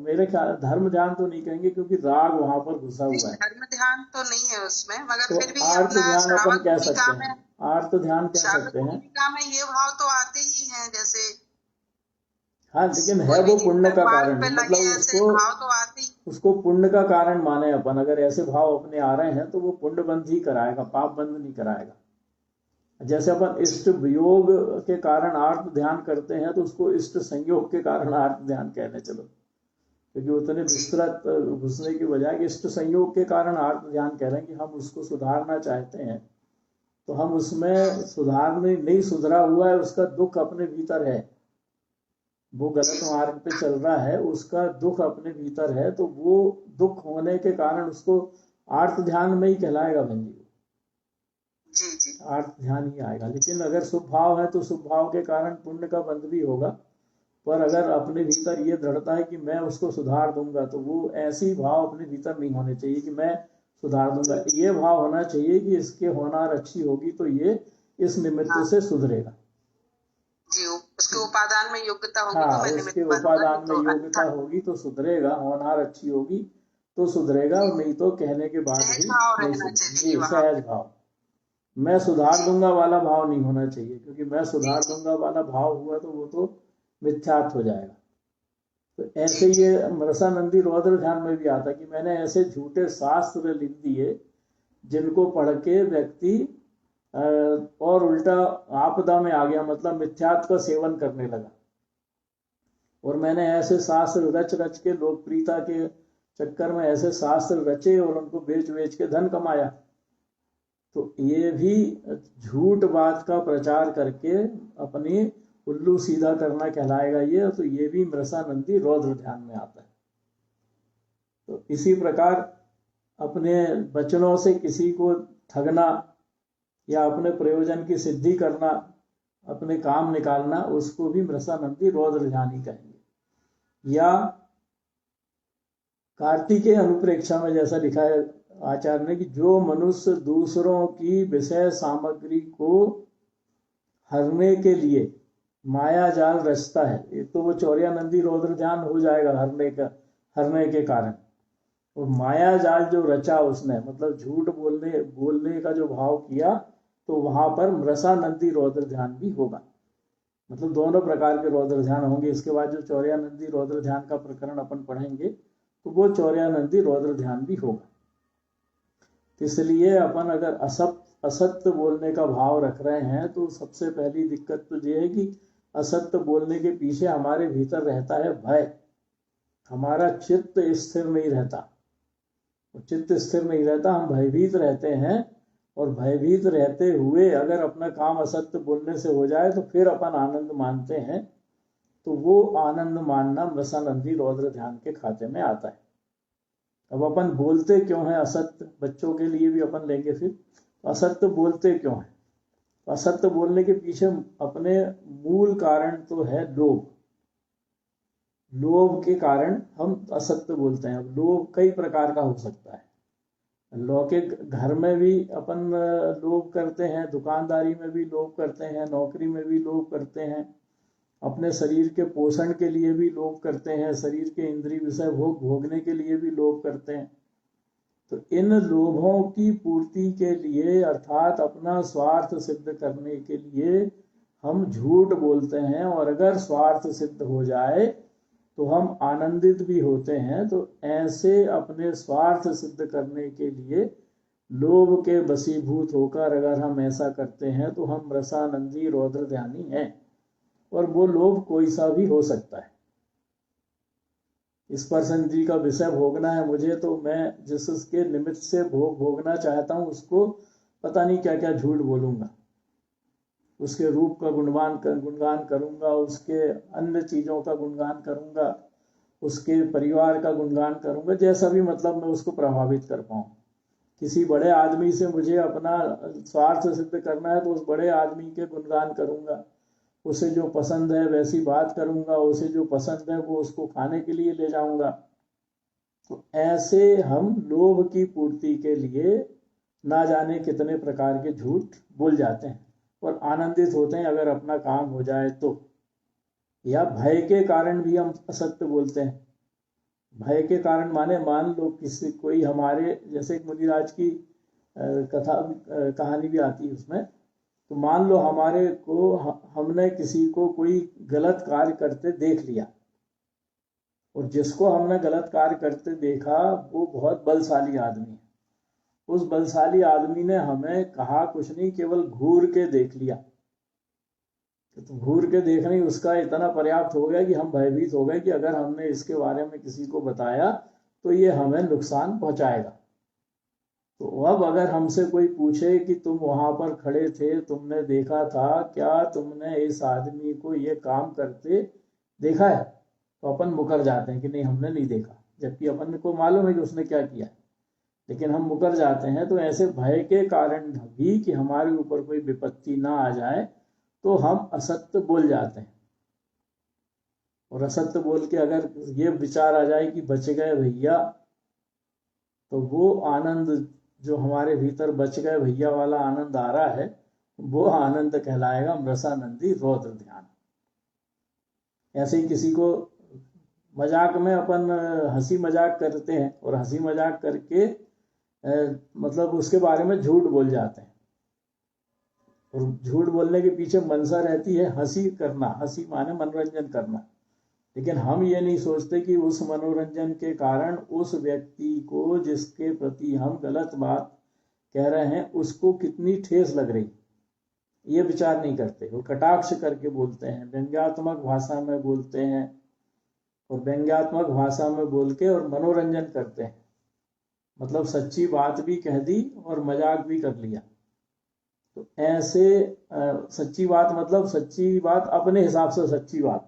मेरे ख्याल धर्म ध्यान तो नहीं कहेंगे, क्योंकि राग वहां पर घुसा हुआ है। धर्म ध्यान तो नहीं है उसमें, मगर तो फिर भी आर्त अपना ध्यान अपन श्रावक कह सकते भूमिका में, हैं, आर्त ध्यान कह सकते हैं। भूमिका में ये भाव तो आते ही हैं, जैसे हाँ, लेकिन है वो पुण्य का कारण, मतलब ऐसे भाव तो आते ही। उसको पुण्य का कारण माने अपन। अगर ऐसे भाव अपने आ रहे हैं तो वो पुण्य बंध ही कराएगा, पाप बंध नहीं कराएगा। जैसे अपन इष्ट वियोग के कारण आर्त ध्यान करते हैं तो उसको इष्ट संयोग के कारण आर्त ध्यान कहने चलो, क्योंकि उतने विस्तृत घुसने की बजाय इष्ट संयोग के कारण आर्त ध्यान कह रहे हैं कि हम उसको सुधारना चाहते हैं, तो हम उसमें सुधारने नहीं सुधरा हुआ है, उसका दुख अपने भीतर है, वो गलत मार्ग पे चल रहा है, उसका दुख अपने भीतर है, तो वो दुख होने के कारण उसको आर्त ध्यान में ही कहलाएगा बंदी, आर्त ध्यान ही आएगा। लेकिन अगर शुभ भाव है तो शुभ भाव के कारण पुण्य का बंध भी होगा। पर अगर अपने भीतर ये दृढ़ता है कि मैं उसको सुधार दूंगा, तो वो ऐसी भाव अपने भीतर नहीं होने चाहिए कि मैं सुधार दूंगा। ये भाव होना चाहिए कि इसके होनार अच्छी होगी तो ये इस निमित्त से सुधरेगा। जी, उसके उपादान में योग्यता होगी। हाँ, उसके उपादान में योग्यता होगी तो सुधरेगा, होनार अच्छी होगी तो सुधरेगा, और नहीं तो कहने के बाद भी नहीं सुधरेगा। जी, सहज भाव, मैं सुधार दूंगा वाला भाव नहीं होना चाहिए, क्योंकि मैं सुधार दूंगा वाला भाव हुआ तो वो तो मिथ्यात्व हो जाएगा। तो ऐसे ये रसानंदी रौद्र ध्यान में भी आता कि मैंने ऐसे झूठे शास्त्र लिख दिए जिनको पढ़ के व्यक्ति और उल्टा आपदा में आ गया, मतलब मिथ्यात्व का सेवन करने लगा। और मैंने ऐसे शास्त्र रच रच के लोकप्रियता के चक्कर में ऐसे शास्त्र रचे और उनको बेच बेच के धन कमाया। तो ये भी झूठ बात का प्रचार करके अपनी उल्लू सीधा करना कहलाएगा ये। तो ये भी रसानंदी रौद्र ध्यान में आता है। तो इसी प्रकार अपने वचनों से किसी को ठगना या अपने प्रयोजन की सिद्धि करना, अपने काम निकालना, उसको भी रसानंदी रौद्र ध्यान ही कहेंगे। या कार्तिकेय अनुप्रेक्षा में जैसा लिखा है आचार्य ने कि जो मनुष्य दूसरों की विषय सामग्री को हरने के लिए माया जाल रचता है, एक तो वो चौर्यानंदी रौद्र ध्यान हो जाएगा हरने के कारण। और माया जाल जो रचा उसने, मतलब झूठ बोलने का जो भाव किया, तो वहां पर रसानंदी रौद्र ध्यान भी होगा। मतलब दोनों प्रकार के रौद्र ध्यान होंगे। इसके बाद जो चौर्यानंदी रौद्र ध्यान का प्रकरण अपन पढ़ेंगे तो वो चौर्यानंदी रौद्र ध्यान भी होगा। इसलिए अपन अगर असत्य बोलने का भाव रख रहे हैं तो सबसे पहली दिक्कत तो ये है कि असत्य बोलने के पीछे हमारे भीतर रहता है भय। हमारा चित्त स्थिर नहीं रहता, चित्त स्थिर नहीं रहता, हम भयभीत रहते हैं। और भयभीत रहते हुए अगर अपना काम असत्य बोलने से हो जाए तो फिर अपन आनंद मानते हैं, तो वो आनंद मानना रसानंदी रौद्र ध्यान के खाते में आता है। अब अपन बोलते क्यों हैं असत्य, बच्चों के लिए भी अपन लेंगे फिर, असत्य बोलते क्यों है? असत्य बोलने के पीछे अपने मूल कारण तो है लोभ। लोभ के कारण हम असत्य बोलते हैं। अब लोभ कई प्रकार का हो सकता है। लौकिक घर में भी अपन लोभ करते हैं, दुकानदारी में भी लोभ करते हैं, नौकरी में भी लोभ करते हैं, अपने शरीर के पोषण के लिए भी लोभ करते हैं, शरीर के इंद्रिय विषय भोग भोगने के लिए भी लोभ करते हैं। तो इन लोभों की पूर्ति के लिए अर्थात अपना स्वार्थ सिद्ध करने के लिए हम झूठ बोलते हैं, और अगर स्वार्थ सिद्ध हो जाए तो हम आनंदित भी होते हैं। तो ऐसे अपने स्वार्थ सिद्ध करने के लिए लोभ के वशीभूत होकर अगर हम ऐसा करते हैं तो हम रसानंदी रौद्र ध्यानी हैं। और वो लोभ कोई सा भी हो सकता है। इस पर्सन जी का विषय भोगना है मुझे, तो मैं जिसके निमित्त से भोगना चाहता हूँ उसको पता नहीं क्या क्या झूठ बोलूंगा, उसके रूप का गुणगान करूंगा, उसके अन्य चीजों का गुणगान करूंगा, उसके परिवार का गुणगान करूंगा, जैसा भी मतलब मैं उसको प्रभावित कर पाऊँ। किसी बड़े आदमी से मुझे अपना स्वार्थ सिद्ध करना है तो उस बड़े आदमी के गुणगान करूंगा, उसे जो पसंद है वैसी बात करूंगा, उसे जो पसंद है वो उसको खाने के लिए ले जाऊंगा। तो ऐसे हम लोभ की पूर्ति के लिए ना जाने कितने प्रकार के झूठ बोल जाते हैं और आनंदित होते हैं अगर अपना काम हो जाए तो। या भय के कारण भी हम असत्य बोलते हैं। भय के कारण माने मान लो किसी कोई हमारे, जैसे एक मुनिराज की कथा कहानी भी आती है उसमें, तो मान लो हमारे को हमने किसी को कोई गलत कार्य करते देख लिया, और जिसको हमने गलत कार्य करते देखा वो बहुत बलशाली आदमी है। उस बलशाली आदमी ने हमें कहा कुछ नहीं, केवल घूर के देख लिया। तो घूर के देखने ही उसका इतना पर्याप्त हो गया कि हम भयभीत हो गए कि अगर हमने इसके बारे में किसी को बताया तो ये हमें नुकसान पहुंचाएगा। तो अब अगर हमसे कोई पूछे कि तुम वहां पर खड़े थे, तुमने देखा था, क्या तुमने इस आदमी को ये काम करते देखा है, तो अपन मुकर जाते हैं कि नहीं हमने नहीं देखा, जबकि अपन को मालूम है कि उसने क्या किया, लेकिन हम मुकर जाते हैं। तो ऐसे भय के कारण भी कि हमारे ऊपर कोई विपत्ति ना आ जाए तो हम असत्य बोल जाते हैं। और असत्य बोल के अगर ये विचार आ जाए कि बच गए भैया, तो वो आनंद जो हमारे भीतर बच गए भैया वाला आनंद आ रहा है, वो आनंद कहलाएगा रसानंदी रौद्र ध्यान। ऐसे ही किसी को मजाक में अपन हंसी मजाक करते हैं और हंसी मजाक करके मतलब उसके बारे में झूठ बोल जाते हैं, और झूठ बोलने के पीछे मंशा रहती है हंसी करना, हंसी माने मनोरंजन करना। लेकिन हम ये नहीं सोचते कि उस मनोरंजन के कारण उस व्यक्ति को जिसके प्रति हम गलत बात कह रहे हैं उसको कितनी ठेस लग रही, ये विचार नहीं करते। वो कटाक्ष करके बोलते हैं, व्यंग्यात्मक भाषा में बोलते हैं, और व्यंग्यात्मक भाषा में बोल के और मनोरंजन करते हैं। मतलब सच्ची बात भी कह दी और मजाक भी कर लिया। तो ऐसे सच्ची बात मतलब सच्ची बात अपने हिसाब से सच्ची बात,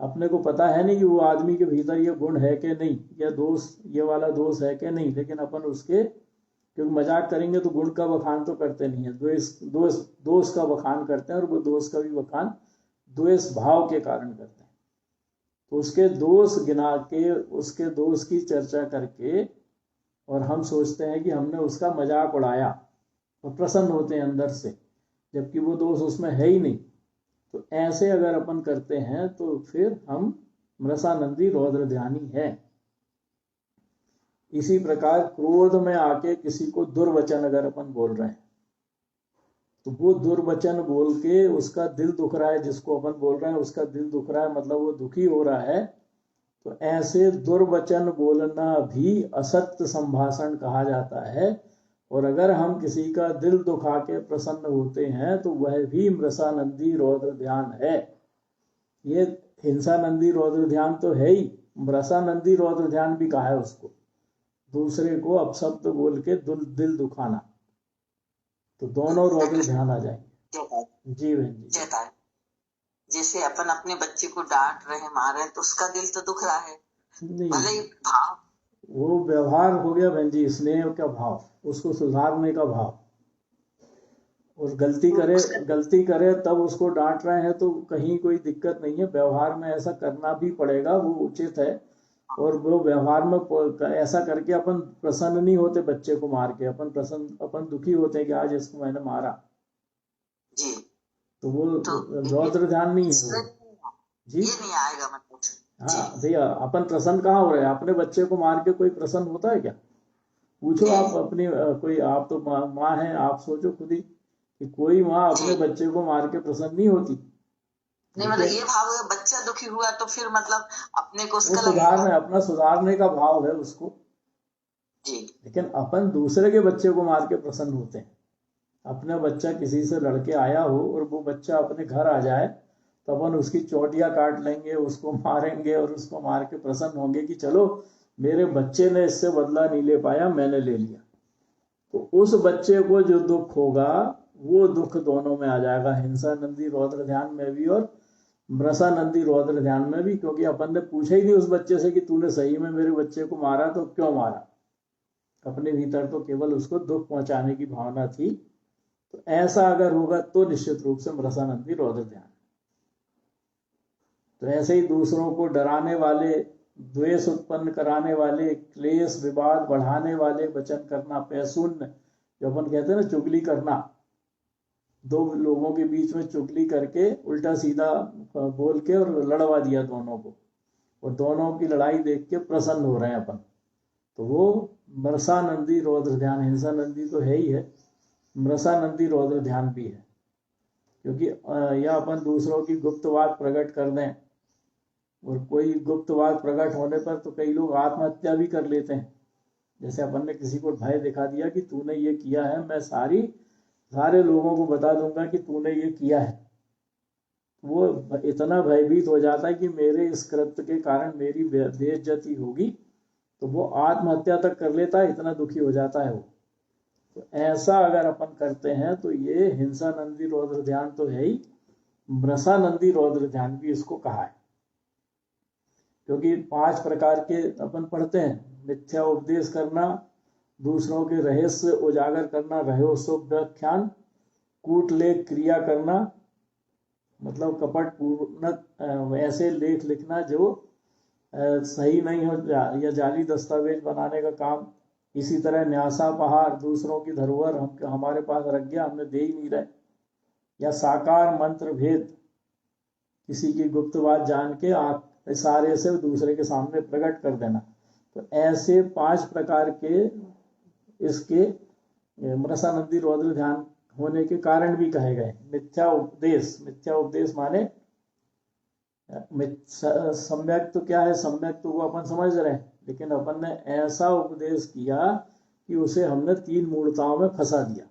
अपने को पता है नहीं कि वो आदमी के भीतर ये गुण है कि नहीं, या दोष ये वाला दोष है कि नहीं, लेकिन अपन उसके क्योंकि मजाक करेंगे तो गुण का बखान तो करते नहीं है, दोष का बखान करते हैं, और वो दोष का भी बखान द्वेष भाव के कारण करते हैं। तो उसके दोष गिना के, उसके दोष की चर्चा करके, और हम सोचते हैं कि हमने उसका मजाक उड़ाया और प्रसन्न होते हैं अंदर से, जबकि वो दोष उसमें है ही नहीं। तो ऐसे अगर अपन करते हैं तो फिर हम रसानंदी रौद्र ध्यानी है। इसी प्रकार क्रोध में आके किसी को दुर्वचन अगर अपन बोल रहे हैं, तो वो दुर्वचन बोल के उसका दिल दुख रहा है, जिसको अपन बोल रहे हैं उसका दिल दुख रहा है, मतलब वो दुखी हो रहा है। तो ऐसे दुर्वचन बोलना भी असत्य संभाषण कहा जाता है। और अगर हम किसी का दिल दुखा के प्रसन्न होते हैं तो वह भी रसानंदी रौद्र ध्यान है। ये हिंसानंदी रौद्र ध्यान तो है ही, रसानंदी रौद्र ध्यान भी कहा है उसको, दूसरे को अपशब्द बोल के दिल दुखाना। तो दोनों रौद्र ध्यान आ जाएंगे। जी बहन जी। जैसे अपन अपने बच्चे को डांट रहे मार रहे तो उसका दिल तो दुख रहा है, भले ही भाव वो व्यवहार हो गया बहन जी, स्नेह का भाव, उसको सुधारने का भाव। और गलती करे तब उसको डांट रहे हैं तो कहीं कोई दिक्कत नहीं है, व्यवहार में ऐसा करना भी पड़ेगा, वो उचित है। और वो व्यवहार में ऐसा करके अपन प्रसन्न नहीं होते, बच्चे को मार के अपन दुखी होते हैं कि आज इसको मैंने मारा जी, तो वो तो रौद्र ध्यान नहीं है जी। ये नहीं आएगा मतलब। हाँ भैया, अपन प्रसन्न कहाँ हो रहे हैं? अपने बच्चे को मार के कोई प्रसन्न होता है क्या? पूछो आप अपनी कोई, आप तो माँ है, आप सोचो खुद ही कि कोई माँ अपने बच्चे को मार के प्रसन्न नहीं होती। नहीं मतलब ये भाव है, बच्चा दुखी हुआ तो फिर मतलब अपने को अपना सुधारने का भाव है उसको जी। लेकिन अपन दूसरे के बच्चे को मार के प्रसन्न होते हैं। अपना बच्चा किसी से लड़के आया हो और वो बच्चा अपने घर आ जाए तो अपन उसकी चोटियां काट लेंगे, उसको मारेंगे और उसको मार के प्रसन्न होंगे कि चलो मेरे बच्चे ने इससे बदला नहीं ले पाया, मैंने ले लिया। तो उस बच्चे को जो दुख होगा वो दुख दोनों में आ जाएगा, हिंसा नंदी रौद्र ध्यान में भी और मृषा नंदी रौद्र ध्यान में भी। क्योंकि अपन ने पूछा ही नहीं उस बच्चे से कि तूने सही में मेरे बच्चे को मारा तो क्यों मारा, अपने भीतर तो केवल उसको दुख पहुंचाने की भावना थी। तो ऐसा अगर होगा तो निश्चित रूप से मृषा नंदी रौद्र ध्यान। तो ऐसे ही दूसरों को डराने वाले, द्वेष उत्पन्न कराने वाले, क्लेश विवाद बढ़ाने वाले वचन करना, पैशून्य जो अपन कहते हैं ना, चुगली करना, दो लोगों के बीच में चुगली करके उल्टा सीधा बोल के और लड़वा दिया दोनों को, और दोनों की लड़ाई देख के प्रसन्न हो रहे हैं अपन, तो वो मृषा नंदी रौद्र ध्यान। हिंसा नंदी तो है ही है, मृषा नंदी रौद्र ध्यान भी है। क्योंकि यह अपन दूसरों की गुप्त बात प्रकट कर दें, और कोई गुप्त बात प्रकट होने पर तो कई लोग आत्महत्या भी कर लेते हैं। जैसे अपन ने किसी को भय दिखा दिया कि तूने ये किया है, मैं सारे लोगों को बता दूंगा कि तूने ये किया है, वो इतना भयभीत हो जाता है कि मेरे इस कृत्य के कारण मेरी बेइज्जती होगी, तो वो आत्महत्या तक कर लेता है, इतना दुखी हो जाता है वो। तो ऐसा अगर अपन करते हैं तो ये हिंसा नंदी रौद्र ध्यान तो है ही, मृषा नंदी रौद्र ध्यान भी इसको कहा है। क्योंकि 5 प्रकार के अपन पढ़ते हैं, मिथ्या उपदेश करना, दूसरों के रहस्य उजागर करना, रहोसो व्याख्यान, कूटलेख क्रिया करना, मतलब कपट पूर्ण ऐसे लेख लिखना जो सही नहीं हो, या जाली दस्तावेज बनाने का काम। इसी तरह न्यासापहार, दूसरों की धरोहर हमारे पास रख गया, हमने दे ही नहीं रहे। या साकार मंत्र भेद, किसी की गुप्त बात जान के इशारे से दूसरे के सामने प्रकट कर देना। तो ऐसे 5 प्रकार के इसके मृषा नंदी रौद्र ध्यान होने के कारण भी कहे गए। मिथ्या उपदेश माने सम्यक तो क्या है, सम्यक तो वो अपन समझ रहे हैं, लेकिन अपन ने ऐसा उपदेश किया कि उसे हमने 3 मूर्ताओं में फंसा दिया।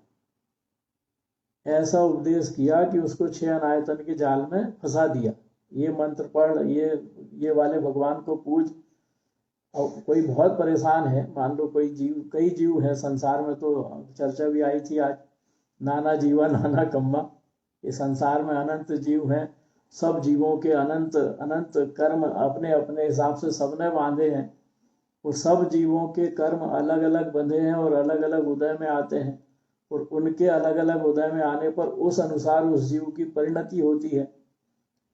ऐसा उपदेश किया कि उसको 6 अनायतन के जाल में फंसा दिया। ये मंत्र पढ़, ये वाले भगवान को पूज। और कोई बहुत परेशान है, मान लो कई जीव है संसार में, तो चर्चा भी आई थी आज, नाना जीवा नाना कम्मा। ये संसार में अनंत जीव हैं, सब जीवों के अनंत अनंत कर्म अपने अपने हिसाब से सबने बांधे हैं। वो सब जीवों के कर्म अलग अलग बंधे हैं और अलग अलग उदय में आते हैं, और उनके अलग अलग उदय में आने पर उस अनुसार उस जीव की परिणति होती है।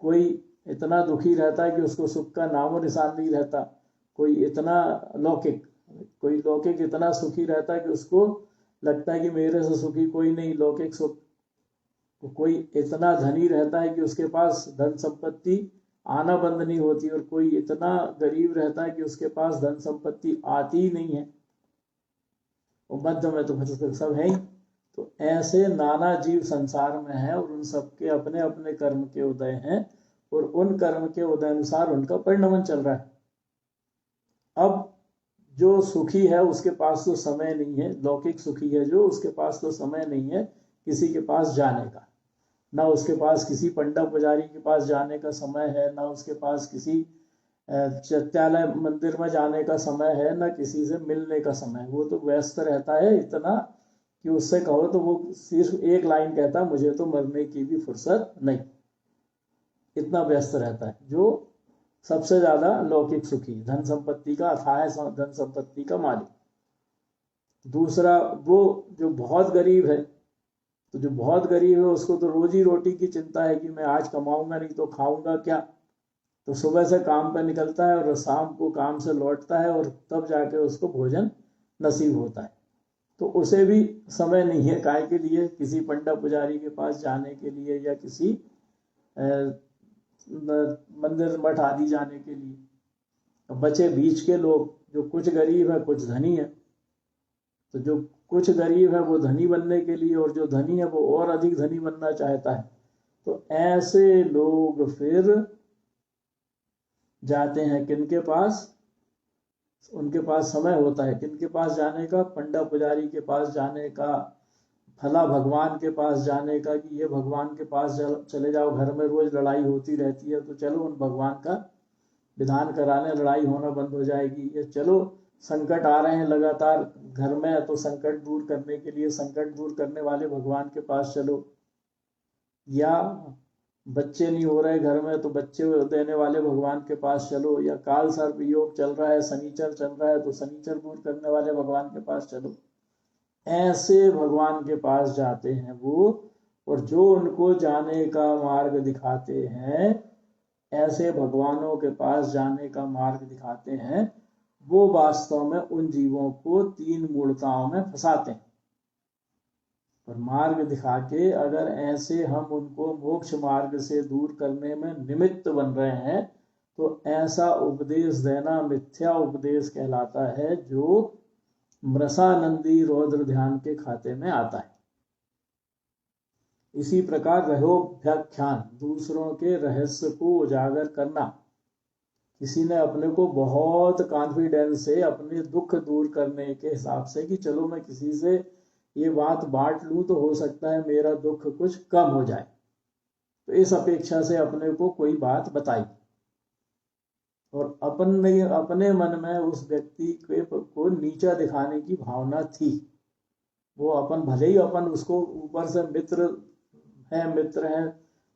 कोई इतना दुखी रहता है कि उसको सुख का नामो निशान नहीं रहता, कोई लौकिक इतना सुखी रहता है कि उसको लगता है कि मेरे से सुखी कोई नहीं, लौकिक सुख। तो कोई इतना धनी रहता है कि उसके पास धन संपत्ति आना बंद नहीं होती, और कोई इतना गरीब रहता है कि उसके पास धन संपत्ति आती ही नहीं है, और मध्य में तो सब है ही। तो ऐसे नाना जीव संसार में है, और उन सबके अपने अपने कर्म के उदय हैं, और उन कर्म के उदय अनुसार उनका परिणमन चल रहा है। अब जो सुखी है उसके पास तो समय नहीं है, लौकिक सुखी है जो, उसके पास तो समय नहीं है किसी के पास जाने का, ना उसके पास किसी पंडा पुजारी के पास जाने का समय है, ना उसके पास किसी चैत्यालय मंदिर में जाने का समय है, ना किसी से मिलने का समय। वो तो व्यस्त रहता है इतना कि उससे कहो तो वो सिर्फ एक लाइन कहता है, मुझे तो मरने की भी फुर्सत नहीं। इतना व्यस्त रहता है जो सबसे ज्यादा लौकिक सुखी, धन संपत्ति का अथाह धन संपत्ति का मालिक। दूसरा वो जो बहुत गरीब है, तो जो बहुत गरीब है उसको तो रोजी रोटी की चिंता है कि मैं आज कमाऊंगा नहीं तो खाऊंगा क्या। तो सुबह से काम पे निकलता है और शाम को काम से लौटता है और तब जाके उसको भोजन नसीब होता है। तो उसे भी समय नहीं है काय के लिए, किसी पंडा पुजारी के पास जाने के लिए या किसी मंदिर मठ आदि जाने के लिए। बचे बीच के लोग जो कुछ गरीब है कुछ धनी है, तो जो कुछ गरीब है वो धनी बनने के लिए और जो धनी है वो और अधिक धनी बनना चाहता है। तो ऐसे लोग फिर जाते हैं किनके पास, उनके पास समय होता है किनके पास जाने का, पंडा पुजारी के पास जाने का, फला भगवान के पास जाने का कि ये भगवान के पास चले जाओ, घर में रोज लड़ाई होती रहती है तो चलो उन भगवान का विधान कराने, लड़ाई होना बंद हो जाएगी। ये चलो संकट आ रहे हैं लगातार घर में तो संकट दूर करने के लिए संकट दूर करने वाले भगवान के पास चलो, या बच्चे नहीं हो रहे घर में तो बच्चे देने वाले भगवान के पास चलो, या काल सर्प योग चल रहा है, शनिचर चल रहा है तो शनिचर दूर करने वाले भगवान के पास चलो। ऐसे भगवान के पास जाते हैं वो, और जो उनको जाने का मार्ग दिखाते हैं, ऐसे भगवानों के पास जाने का मार्ग दिखाते हैं, वो वास्तव में उन जीवों को तीन मूर्ताओं में फंसाते हैं। और मार्ग दिखा के अगर ऐसे हम उनको मोक्ष मार्ग से दूर करने में निमित्त बन रहे हैं तो ऐसा उपदेश देना मिथ्या उपदेश कहलाता है, जो मृषानंदी रौद्र ध्यान के खाते में आता है। इसी प्रकार रहोभ्याख्यान, दूसरों के रहस्य को उजागर करना। किसी ने अपने को बहुत कॉन्फिडेंस से अपने दुख दूर करने के हिसाब से कि चलो मैं किसी से ये बात बांट लूं तो हो सकता है मेरा दुख कुछ कम हो जाए, तो इस अपेक्षा से अपने को कोई बात बताई और अपने मन में उस व्यक्ति को नीचा दिखाने की भावना थी। वो अपन भले ही अपन उसको ऊपर से मित्र है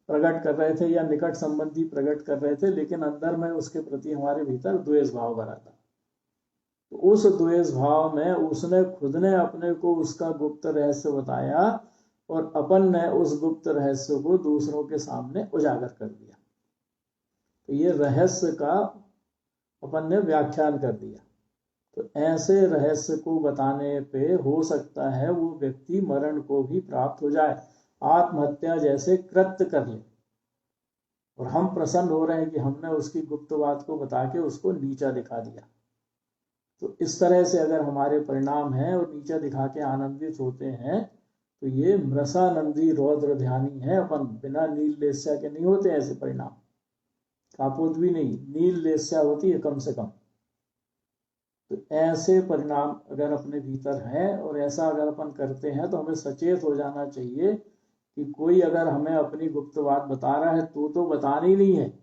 प्रकट कर रहे थे या निकट संबंधी प्रकट कर रहे थे, लेकिन अंदर में उसके प्रति हमारे भीतर द्वेष भाव भरा था। तो उस द्वेष भाव में उसने खुद ने अपने को उसका गुप्त रहस्य बताया और अपन ने उस गुप्त रहस्य को दूसरों के सामने उजागर कर दिया। तो ये रहस्य का अपन ने व्याख्यान कर दिया। तो ऐसे रहस्य को बताने पे हो सकता है वो व्यक्ति मरण को भी प्राप्त हो जाए, आत्महत्या जैसे कृत्य कर ले, और हम प्रसन्न हो रहे हैं कि हमने उसकी गुप्त बात को बता के उसको नीचा दिखा दिया। तो इस तरह से अगर हमारे परिणाम हैं और नीचा दिखा के आनंदित होते हैं तो ये मृषानंदी रौद्र ध्यानी है। अपन बिना नील लेस्या के नहीं होते ऐसे परिणाम, कापोत भी नहीं, नील लेस्या होती है कम से कम। तो ऐसे परिणाम अगर अपने भीतर हैं और ऐसा अगर अपन करते हैं तो हमें सचेत हो जाना चाहिए कि कोई अगर हमें अपनी गुप्त बात बता रहा है तो बतानी नहीं है,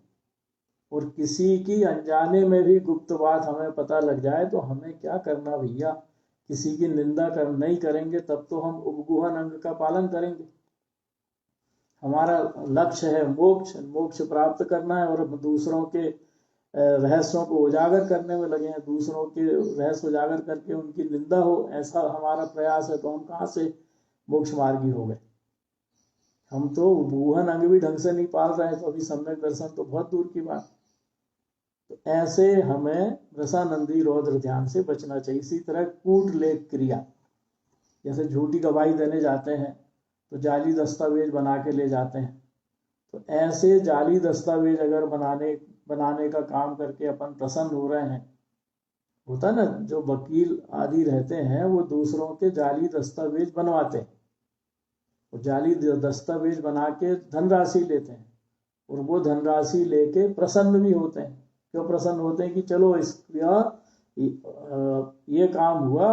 और किसी की अनजाने में भी गुप्त बात हमें पता लग जाए तो हमें क्या करना भैया, किसी की निंदा नहीं करेंगे तब तो हम उपगुहन अंग का पालन करेंगे। हमारा लक्ष्य है मोक्ष प्राप्त करना है और दूसरों के रहस्यों को उजागर करने में लगे हैं, दूसरों के रहस्य उजागर करके उनकी निंदा हो, ऐसा हमारा प्रयास है, तो हम कहाँ से मोक्ष मार्गी हो गए। हम तो उपगुहन अंग भी ढंग से नहीं पाल रहे हैं, तो अभी सम्यक दर्शन तो बहुत दूर की बात। तो ऐसे हमें रसानंदी रौद्र ध्यान से बचना चाहिए। इसी तरह कूट लेख क्रिया, जैसे झूठी गवाही देने जाते हैं तो जाली दस्तावेज बना के ले जाते हैं, तो ऐसे जाली दस्तावेज अगर बनाने का काम करके अपन प्रसन्न हो रहे हैं, होता ना जो वकील आदि रहते हैं वो दूसरों के जाली दस्तावेज बनवाते हैं और जाली दस्तावेज बना के धनराशि लेते हैं, और वो धनराशि लेके प्रसन्न भी होते हैं। क्यों प्रसन्न होते हैं कि चलो ये काम हुआ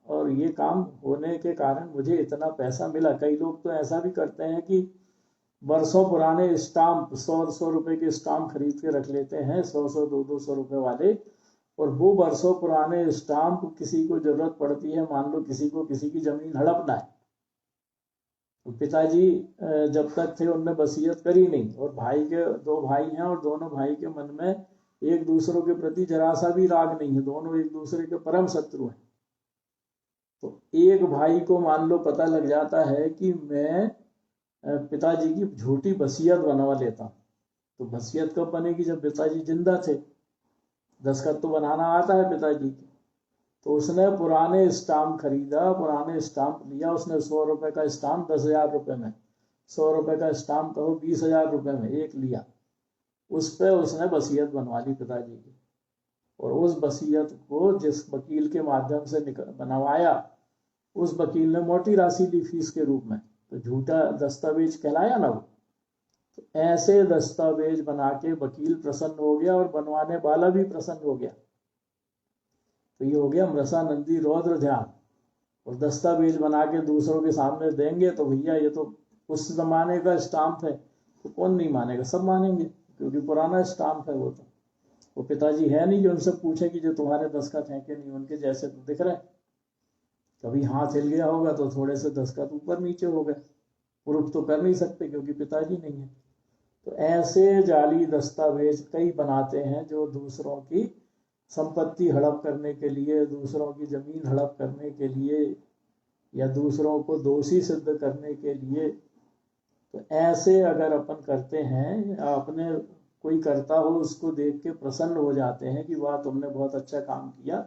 और ये काम होने के कारण मुझे इतना पैसा मिला। कई लोग तो ऐसा भी करते हैं कि वर्षों पुराने स्टाम्प 100 रुपए के स्टाम्प खरीद के रख लेते हैं, 100 200 रुपए वाले, और वो वर्षों पुराने स्टाम्प किसी को जरूरत पड़ती है, मान लो किसी को किसी की जमीन हड़पना है, तो पिताजी जब तक थे उनने वसीयत करी नहीं, और भाई के 2 भाई हैं और दोनों भाई के मन में एक दूसरों के प्रति जरा सा भी राग नहीं है, दोनों एक दूसरे के परम शत्रु हैं। तो एक भाई को मान लो पता लग जाता है कि मैं पिताजी की झूठी वसीयत बनवा लेता हूँ, तो वसीयत कब बनेगी? जब पिताजी जिंदा थे। दस्तखत तो बनाना आता है पिताजी की। तो उसने पुराने स्टाम्प खरीदा, पुराने स्टाम्प लिया उसने, 100 रुपए का स्टाम्प 10,000 रुपए में, 100 रुपए का स्टाम्प कहो 20,000 रुपए में एक लिया, उस पर उसने वसीयत बनवा ली पिताजी की। और उस वसीयत को जिस वकील के माध्यम से बनवाया, उस वकील ने मोटी राशि ली फीस के रूप में, तो झूठा दस्तावेज कहलाया ना वो। तो ऐसे दस्तावेज बना के वकील प्रसन्न हो गया और बनवाने वाला भी प्रसन्न हो गया। तो ये हो गया मृषानंदी रौद्र ध्यान। और दस्तावेज बना के दूसरों के सामने देंगे तो भैया ये तो उस जमाने का स्टाम्प है, तो कौन नहीं मानेगा? सब मानेंगे, क्योंकि पुराना स्टाम्प है वो। तो वो पिताजी है नहीं कि उनसे पूछे कि जो तुम्हारे दस्तखत हैं कि नहीं, उनके जैसे तो दिख रहे। कभी हाथ हिल गया होगा तो थोड़े से दस्तखत ऊपर नीचे हो गए, प्रूफ तो कर नहीं सकते क्योंकि पिताजी नहीं है। तो ऐसे जाली दस्तावेज कई बनाते हैं जो दूसरों की संपत्ति हड़प करने के लिए, दूसरों की जमीन हड़प करने के लिए, या दूसरों को दोषी सिद्ध करने के लिए। तो ऐसे अगर अपन करते हैं, अपने कोई करता हो उसको देख के प्रसन्न हो जाते हैं कि वाह तुमने बहुत अच्छा काम किया,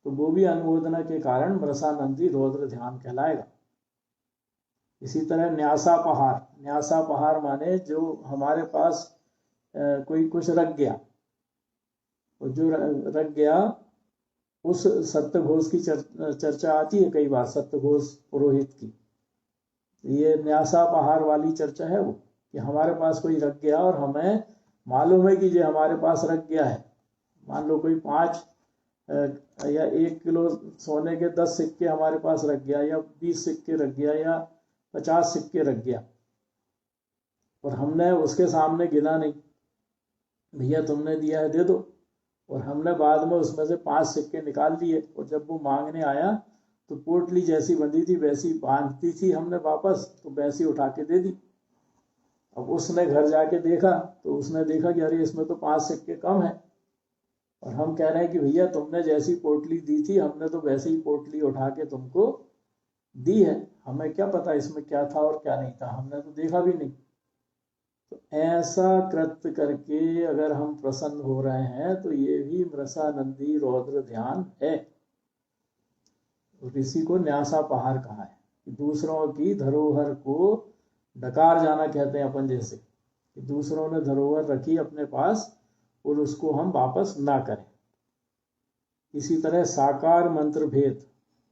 तो वो भी अनुमोदना के कारण मृषानंदी रौद्र ध्यान कहलाएगा। इसी तरह न्यासापहार, न्यासापहार माने जो हमारे पास कोई कुछ रख गया, और जो रख गया उस सत्यघोष की चर्चा आती है कई बार, सत्यघोष पुरोहित की। ये न्यासापहार वाली चर्चा है वो, कि हमारे पास कोई रख गया और हमें मालूम है कि ये हमारे पास रख गया है। मान लो कोई 5 या 1 किलो सोने के 10 सिक्के हमारे पास रख गया, या 20 सिक्के रख गया, या 50 सिक्के रख गया, और हमने उसके सामने गिना नहीं, भैया तुमने दिया है दे दो। और हमने बाद में उसमें से 5 सिक्के निकाल लिए, और जब वो मांगने आया तो पोटली जैसी बंधी थी वैसी बांधती थी हमने वापस, तो वैसी उठा के दे दी। अब उसने घर जाके देखा तो उसने देखा कि अरे इसमें तो 5 सिक्के कम है, और हम कह रहे हैं कि भैया तुमने जैसी पोटली दी थी हमने तो वैसे ही पोटली उठा के तुमको दी है, हमें क्या पता इसमें क्या था और क्या नहीं था, हमने तो देखा भी नहीं। तो ऐसा कृत्य करके अगर हम प्रसन्न हो रहे हैं तो ये भी मृषानंदी रौद्र ध्यान है। ऋषि को न्यासापहार कहा है कि दूसरों की धरोहर को डकार जाना कहते हैं अपन, जैसे कि दूसरों ने धरोहर रखी अपने पास और उसको हम वापस ना करें। इसी तरह साकार मंत्र भेद,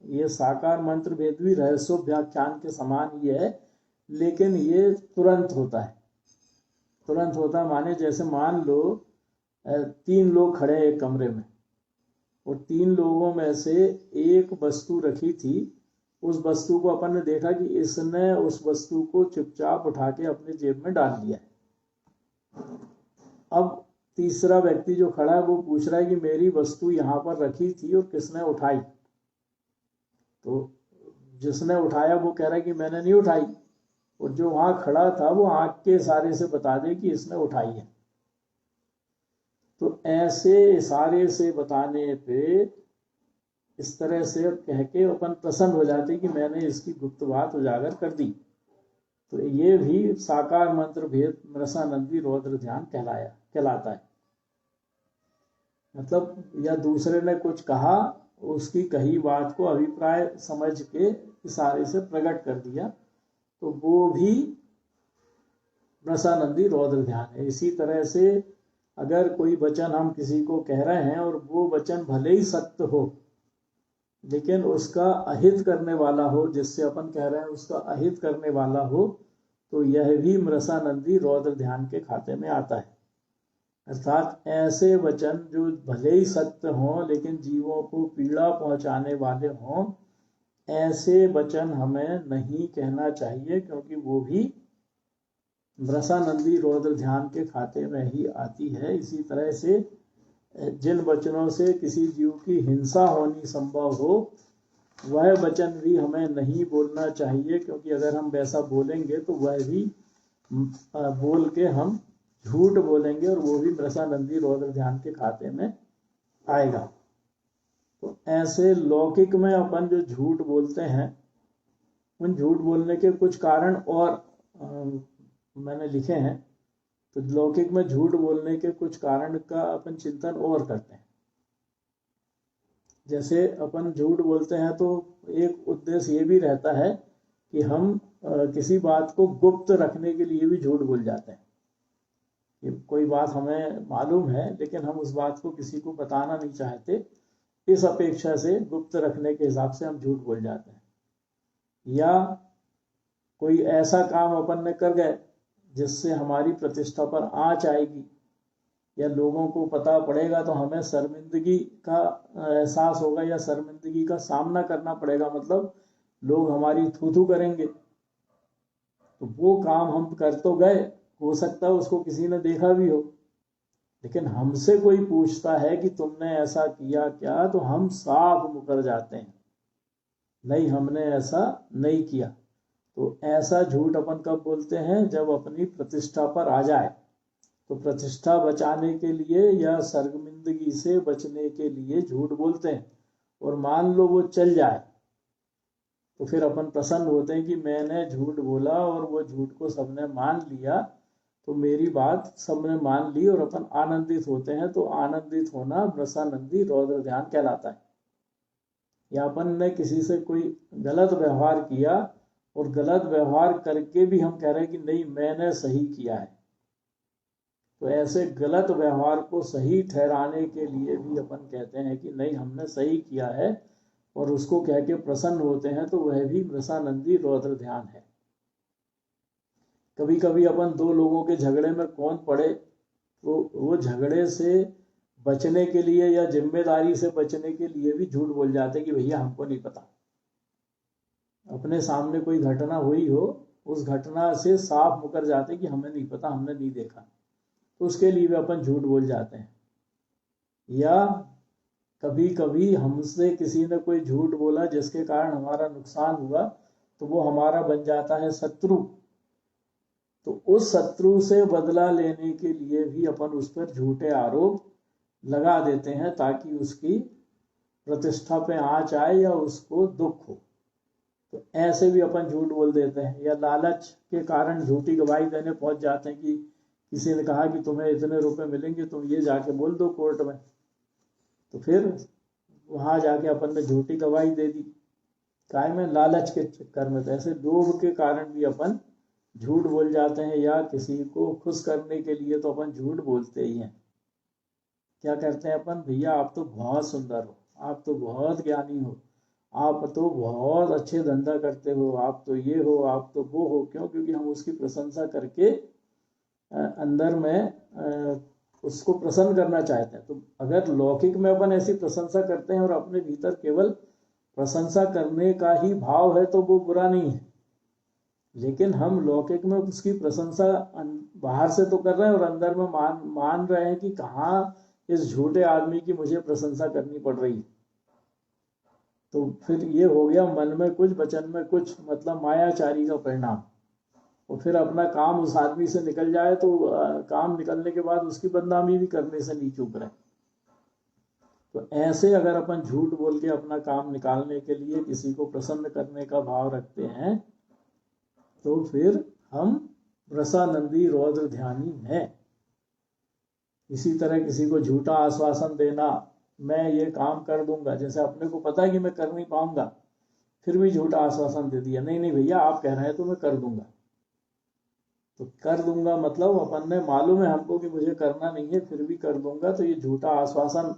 ये साकार मंत्र भेद भी रहस्योव्याख्यान के समान ही है, लेकिन ये तुरंत होता है। तुरंत होता माने जैसे मान लो 3 लोग खड़े हैं एक कमरे में, और 3 लोगों में से एक वस्तु रखी थी, उस वस्तु को अपन ने देखा कि इसने उस वस्तु को चुपचाप उठा के अपने जेब में डाल लिया है। अब तीसरा व्यक्ति जो खड़ा है वो पूछ रहा है कि मेरी वस्तु यहाँ पर रखी थी और किसने उठाई? तो जिसने उठाया वो कह रहा है कि मैंने नहीं उठाई, और जो वहां खड़ा था वो आंख के इशारे से बता दे कि इसने उठाई है। तो ऐसे इशारे से बताने पे, इस तरह से कह के अपन प्रसन्न हो जाते कि मैंने इसकी गुप्त बात उजागर कर दी। तो ये भी साकार मंत्र भेद मृषानंदी रौद्र ध्यान कहलाता है। मतलब या दूसरे ने कुछ कहा, उसकी कही बात को अभिप्राय समझ के इशारे से प्रकट कर दिया, तो वो भी मृषानंदी रौद्र ध्यान है। इसी तरह से अगर कोई वचन हम किसी को कह रहे हैं और वो वचन भले ही सत्य हो, लेकिन उसका अहित करने वाला हो, जिससे अपन कह रहे हैं उसका अहित करने वाला हो, तो यह भी मृषानंदी रौद्र ध्यान के खाते में आता है। अर्थात ऐसे वचन जो भले ही सत्य हों लेकिन जीवों को पीड़ा पहुंचाने वाले हों, ऐसे वचन हमें नहीं कहना चाहिए, क्योंकि वो भी मृषानंदी रौद्र ध्यान के खाते में ही आती है। इसी तरह से जिन वचनों से किसी जीव की हिंसा होनी संभव हो, वह वचन भी हमें नहीं बोलना चाहिए, क्योंकि अगर हम वैसा बोलेंगे तो वह भी बोल के हम झूठ बोलेंगे, और वो भी मृषानंदी रौद्र ध्यान के खाते में आएगा। तो ऐसे लौकिक में अपन जो झूठ बोलते हैं, उन झूठ बोलने के कुछ कारण और मैंने लिखे हैं। तो लौकिक में झूठ बोलने के कुछ कारण का अपन चिंतन और करते हैं। जैसे अपन झूठ बोलते हैं तो एक उद्देश्य ये भी रहता है कि हम किसी बात को गुप्त रखने के लिए भी झूठ बोल जाते हैं। कि कोई बात हमें मालूम है लेकिन हम उस बात को किसी को बताना नहीं चाहते, इस अपेक्षा से गुप्त रखने के हिसाब से हम झूठ बोल जाते हैं। या कोई ऐसा काम अपन ने कर गए जिससे हमारी प्रतिष्ठा पर आंच आएगी या लोगों को पता पड़ेगा तो हमें शर्मिंदगी का एहसास होगा या शर्मिंदगी का सामना करना पड़ेगा, मतलब लोग हमारी थू थू करेंगे। तो वो काम हम कर तो गए, हो सकता है उसको किसी ने देखा भी हो, लेकिन हमसे कोई पूछता है कि तुमने ऐसा किया क्या, तो हम साफ मुकर जाते हैं, नहीं हमने ऐसा नहीं किया। तो ऐसा झूठ अपन कब बोलते हैं? जब अपनी प्रतिष्ठा पर आ जाए। तो प्रतिष्ठा बचाने के लिए या शर्मिंदगी से बचने के लिए झूठ बोलते हैं। और मान लो वो चल जाए तो फिर अपन प्रसन्न होते हैं कि मैंने झूठ बोला और वो झूठ को सबने मान लिया, तो मेरी बात सबने मान ली और अपन आनंदित होते हैं। तो आनंदित होना रसानंदी रौद्र ध्यान कहलाता है। या अपन ने किसी से कोई गलत व्यवहार किया और गलत व्यवहार करके भी हम कह रहे हैं कि नहीं मैंने सही किया है, तो ऐसे गलत व्यवहार को सही ठहराने के लिए भी अपन कहते हैं कि नहीं हमने सही किया है, और उसको कह के प्रसन्न होते हैं। तो वह भी रसानंदी रौद्र ध्यान है। कभी कभी अपन दो लोगों के झगड़े में कौन पड़े, तो वो झगड़े से बचने के लिए या जिम्मेदारी से बचने के लिए भी झूठ बोल जाते कि भैया हमको नहीं पता। अपने सामने कोई घटना हुई हो, उस घटना से साफ मुकर जाते कि हमें नहीं पता, हमने नहीं देखा, तो उसके लिए भी अपन झूठ बोल जाते हैं। या कभी कभी हमसे किसी ने कोई झूठ बोला जिसके कारण हमारा नुकसान हुआ, तो वो हमारा बन जाता है शत्रु। तो उस शत्रु से बदला लेने के लिए भी अपन उस पर झूठे आरोप लगा देते हैं ताकि उसकी प्रतिष्ठा पे आंच आए या उसको दुख हो। तो ऐसे भी अपन झूठ बोल देते हैं। या लालच के कारण झूठी गवाही देने पहुंच जाते हैं कि किसी ने कहा कि तुम्हें इतने रुपए मिलेंगे, तुम ये जाके बोल दो कोर्ट में, तो फिर वहां जाके अपन ने झूठी गवाही दे दी, काय में लालच के चक्कर में। तो ऐसे लोभ के कारण भी अपन झूठ बोल जाते हैं। या किसी को खुश करने के लिए तो अपन झूठ बोलते ही हैं। क्या करते हैं अपन, भैया आप तो बहुत सुंदर हो, आप तो बहुत ज्ञानी हो, आप तो बहुत अच्छे धंधा करते हो, आप तो ये हो, आप तो वो हो। क्यों? क्योंकि हम उसकी प्रशंसा करके अंदर में उसको प्रसन्न करना चाहते हैं। तो अगर लौकिक में अपन ऐसी प्रशंसा करते हैं और अपने भीतर केवल प्रशंसा करने का ही भाव है तो वो बुरा नहीं है, लेकिन हम लौकिक में उसकी प्रशंसा बाहर से तो कर रहे हैं और अंदर में मान रहे हैं कि कहाँ इस झूठे आदमी की मुझे प्रशंसा करनी पड़ रही है। तो फिर ये हो गया मन में कुछ वचन में कुछ, मतलब मायाचारी का परिणाम। और फिर अपना काम उस आदमी से निकल जाए तो काम निकलने के बाद उसकी बदनामी भी करने से नहीं चूक रहे। तो ऐसे अगर अपन झूठ बोल के अपना काम निकालने के लिए किसी को प्रसन्न करने का भाव रखते हैं, तो फिर हम रसानंदी रौद्र ध्यानी हैं। इसी तरह किसी को झूठा आश्वासन देना, मैं ये काम कर दूंगा, जैसे अपने को पता है कि मैं कर नहीं पाऊंगा, फिर भी झूठा आश्वासन दे दिया, नहीं नहीं भैया आप कह रहे हैं तो मैं कर दूंगा। तो कर दूंगा मतलब अपन ने मालूम है हमको कि मुझे करना नहीं है, फिर भी कर दूंगा। तो ये झूठा आश्वासन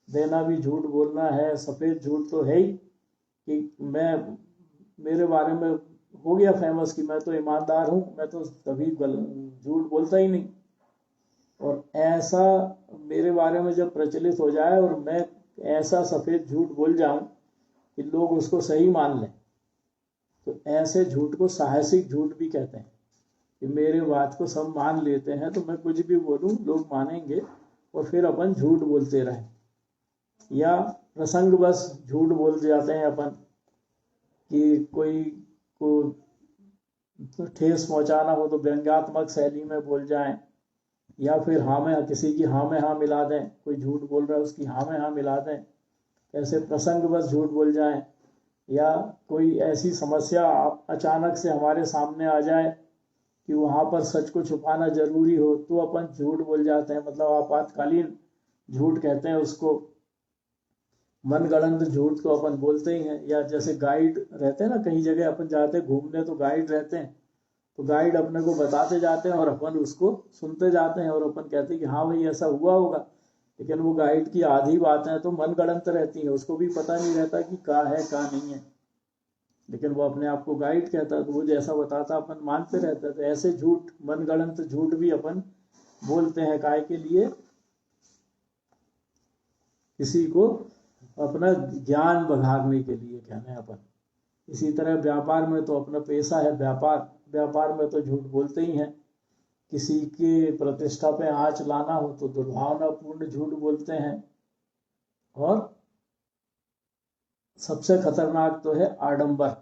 देना भी झूठ बोलना है। सफेद झूठ तो है ही कि मैं, मेरे बारे में हो गया फेमस कि मैं तो ईमानदार हूं, मैं तो कभी झूठ बोलता ही नहीं। और ऐसा मेरे बारे में जब प्रचलित हो जाए और मैं ऐसा सफेद झूठ बोल जाऊं कि लोग उसको सही मान लें, तो ऐसे झूठ को साहसिक झूठ भी कहते हैं कि मेरे बात को सब मान लेते हैं, तो मैं कुछ भी बोलूं लोग मानेंगे, और फिर अपन झूठ बोलते रहें। या प्रसंग बस झूठ बोल जाते हैं अपन कि कोई को ठेस पहुंचाना हो तो व्यंग्यात्मक शैली में बोल जाएं, या फिर हाँ में किसी की हाँ में हाँ मिला दें, कोई झूठ बोल रहा है उसकी हाँ में हाँ मिला दें, कैसे प्रसंगवश झूठ बोल जाएं, या कोई ऐसी समस्या अचानक से हमारे सामने आ जाए कि वहां पर सच को छुपाना जरूरी हो तो अपन झूठ बोल जाते हैं, मतलब आपातकालीन झूठ कहते हैं उसको। मनगढ़ंत झूठ तो अपन बोलते ही हैं। या जैसे गाइड रहते हैं ना, कहीं जगह अपन जाते हैं घूमने तो गाइड रहते हैं, तो गाइड अपने को बताते जाते हैं और अपन उसको सुनते जाते हैं और अपन कहते हैं कि हाँ भाई ऐसा हुआ होगा, लेकिन वो गाइड की आधी बातें तो मनगढ़ंत रहती हैं, उसको भी पता नहीं रहता कि क्या है क्या नहीं है, लेकिन वो अपने आप को गाइड कहता है तो वो जैसा बताता अपन मानते रहते हैं। तो ऐसे झूठ, मनगढ़ंत झूठ भी अपन बोलते हैं, काय के लिए, किसी को अपना ज्ञान बढ़ाने के लिए कहने अपन। इसी तरह व्यापार में तो अपना पेशा है व्यापार, व्यापार में तो झूठ बोलते ही हैं। किसी के प्रतिष्ठा पे आंच लाना हो तो दुर्भावनापूर्ण झूठ बोलते हैं। और सबसे खतरनाक तो है आडंबर,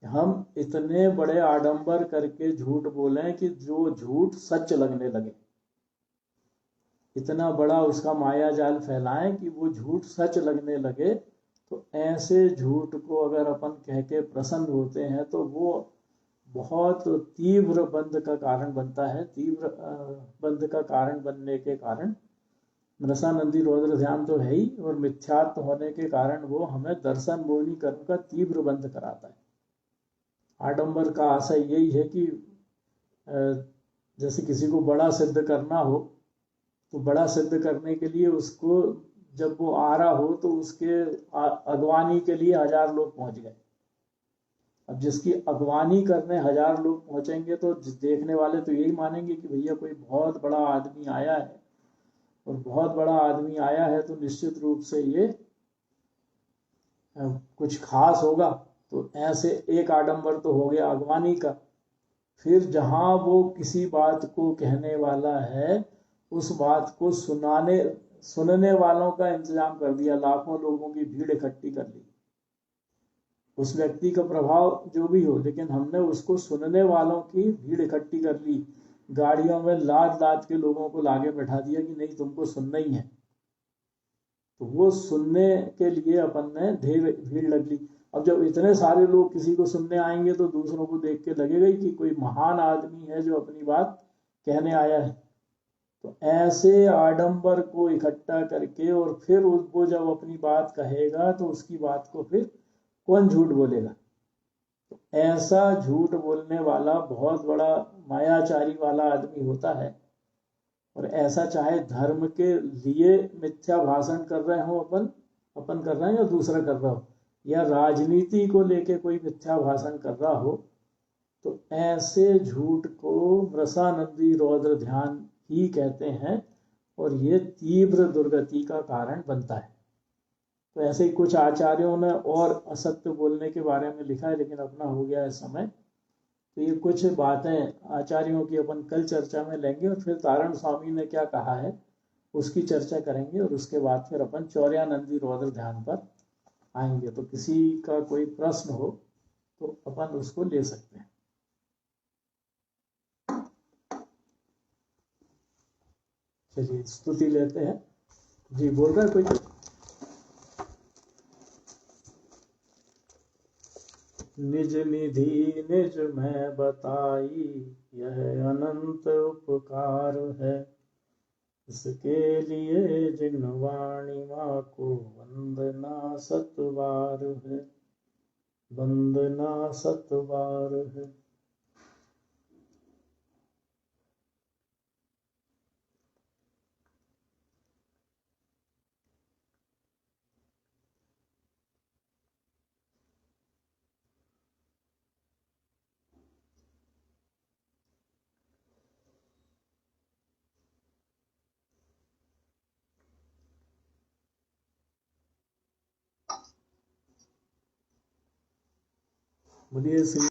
हम इतने बड़े आडंबर करके झूठ बोलें कि जो झूठ सच लगने लगे, इतना बड़ा उसका माया जाल फैलाएं कि वो झूठ सच लगने लगे। तो ऐसे झूठ को अगर अपन कह के प्रसन्न होते हैं तो वो बहुत तीव्र बंध का कारण बनता है। तीव्र बंध का कारण बनने के कारण रसानंदी रौद्र ध्यान तो है ही, और मिथ्यात्व होने के कारण वो हमें दर्शन मोहिनी कर्म का तीव्र बंध कराता है। आडंबर का आशय यही है कि जैसे किसी को बड़ा सिद्ध करना हो तो बड़ा सिद्ध करने के लिए उसको जब वो आ रहा हो तो उसके अगवानी के लिए 1000 लोग पहुंच गए। अब जिसकी अगवानी करने 1000 लोग पहुंचेंगे तो देखने वाले तो यही मानेंगे कि भैया कोई बहुत बड़ा आदमी आया है, और बहुत बड़ा आदमी आया है तो निश्चित रूप से ये कुछ खास होगा। तो ऐसे एक आडंबर तो हो गया अगवानी का। फिर जहां वो किसी बात को कहने वाला है उस बात को सुनने वालों का इंतजाम कर दिया, लाखों लोगों की भीड़ इकट्ठी कर ली। उस व्यक्ति का प्रभाव जो भी हो, लेकिन हमने उसको सुनने वालों की भीड़ इकट्ठी कर ली, गाड़ियों में लाद लाद के लोगों को लागे बैठा दिया कि नहीं तुमको सुनना ही है। तो वो सुनने के लिए अपन ने ढेर भीड़ लग ली। अब जब इतने सारे लोग किसी को सुनने आएंगे तो दूसरों को देख के लगेगा ही कि कोई महान आदमी है जो अपनी बात कहने आया है। तो ऐसे आडंबर को इकट्ठा करके और फिर वो जब अपनी बात कहेगा तो उसकी बात को फिर कौन झूठ बोलेगा। तो ऐसा झूठ बोलने वाला बहुत बड़ा मायाचारी वाला आदमी होता है। और ऐसा चाहे धर्म के लिए मिथ्या भाषण कर रहे हो अपन कर रहे हैं या दूसरा कर रहा हो, या राजनीति को लेके कोई मिथ्या भाषण कर रहा हो, तो ऐसे झूठ को रसानंदी रौद्र ध्यान ही कहते हैं, और ये तीव्र दुर्गति का कारण बनता है। तो ऐसे ही कुछ आचार्यों ने और असत्य बोलने के बारे में लिखा है, लेकिन अपना हो गया है समय। तो ये कुछ बातें आचार्यों की अपन कल चर्चा में लेंगे, और फिर तारण स्वामी ने क्या कहा है उसकी चर्चा करेंगे, और उसके बाद फिर अपन चौर्यानंदी रौद्र ध्यान पर आएंगे। तो किसी का कोई प्रश्न हो तो अपन उसको ले सकते हैं। चलिए स्तुति लेते हैं जी। बोल रहा है कोई? निज निधि निज में बताई, यह अनंत उपकार है। इसके लिए जिन वाणी माँ को वंदना सतबार है, वंदना सतबार है। बोलिए श्री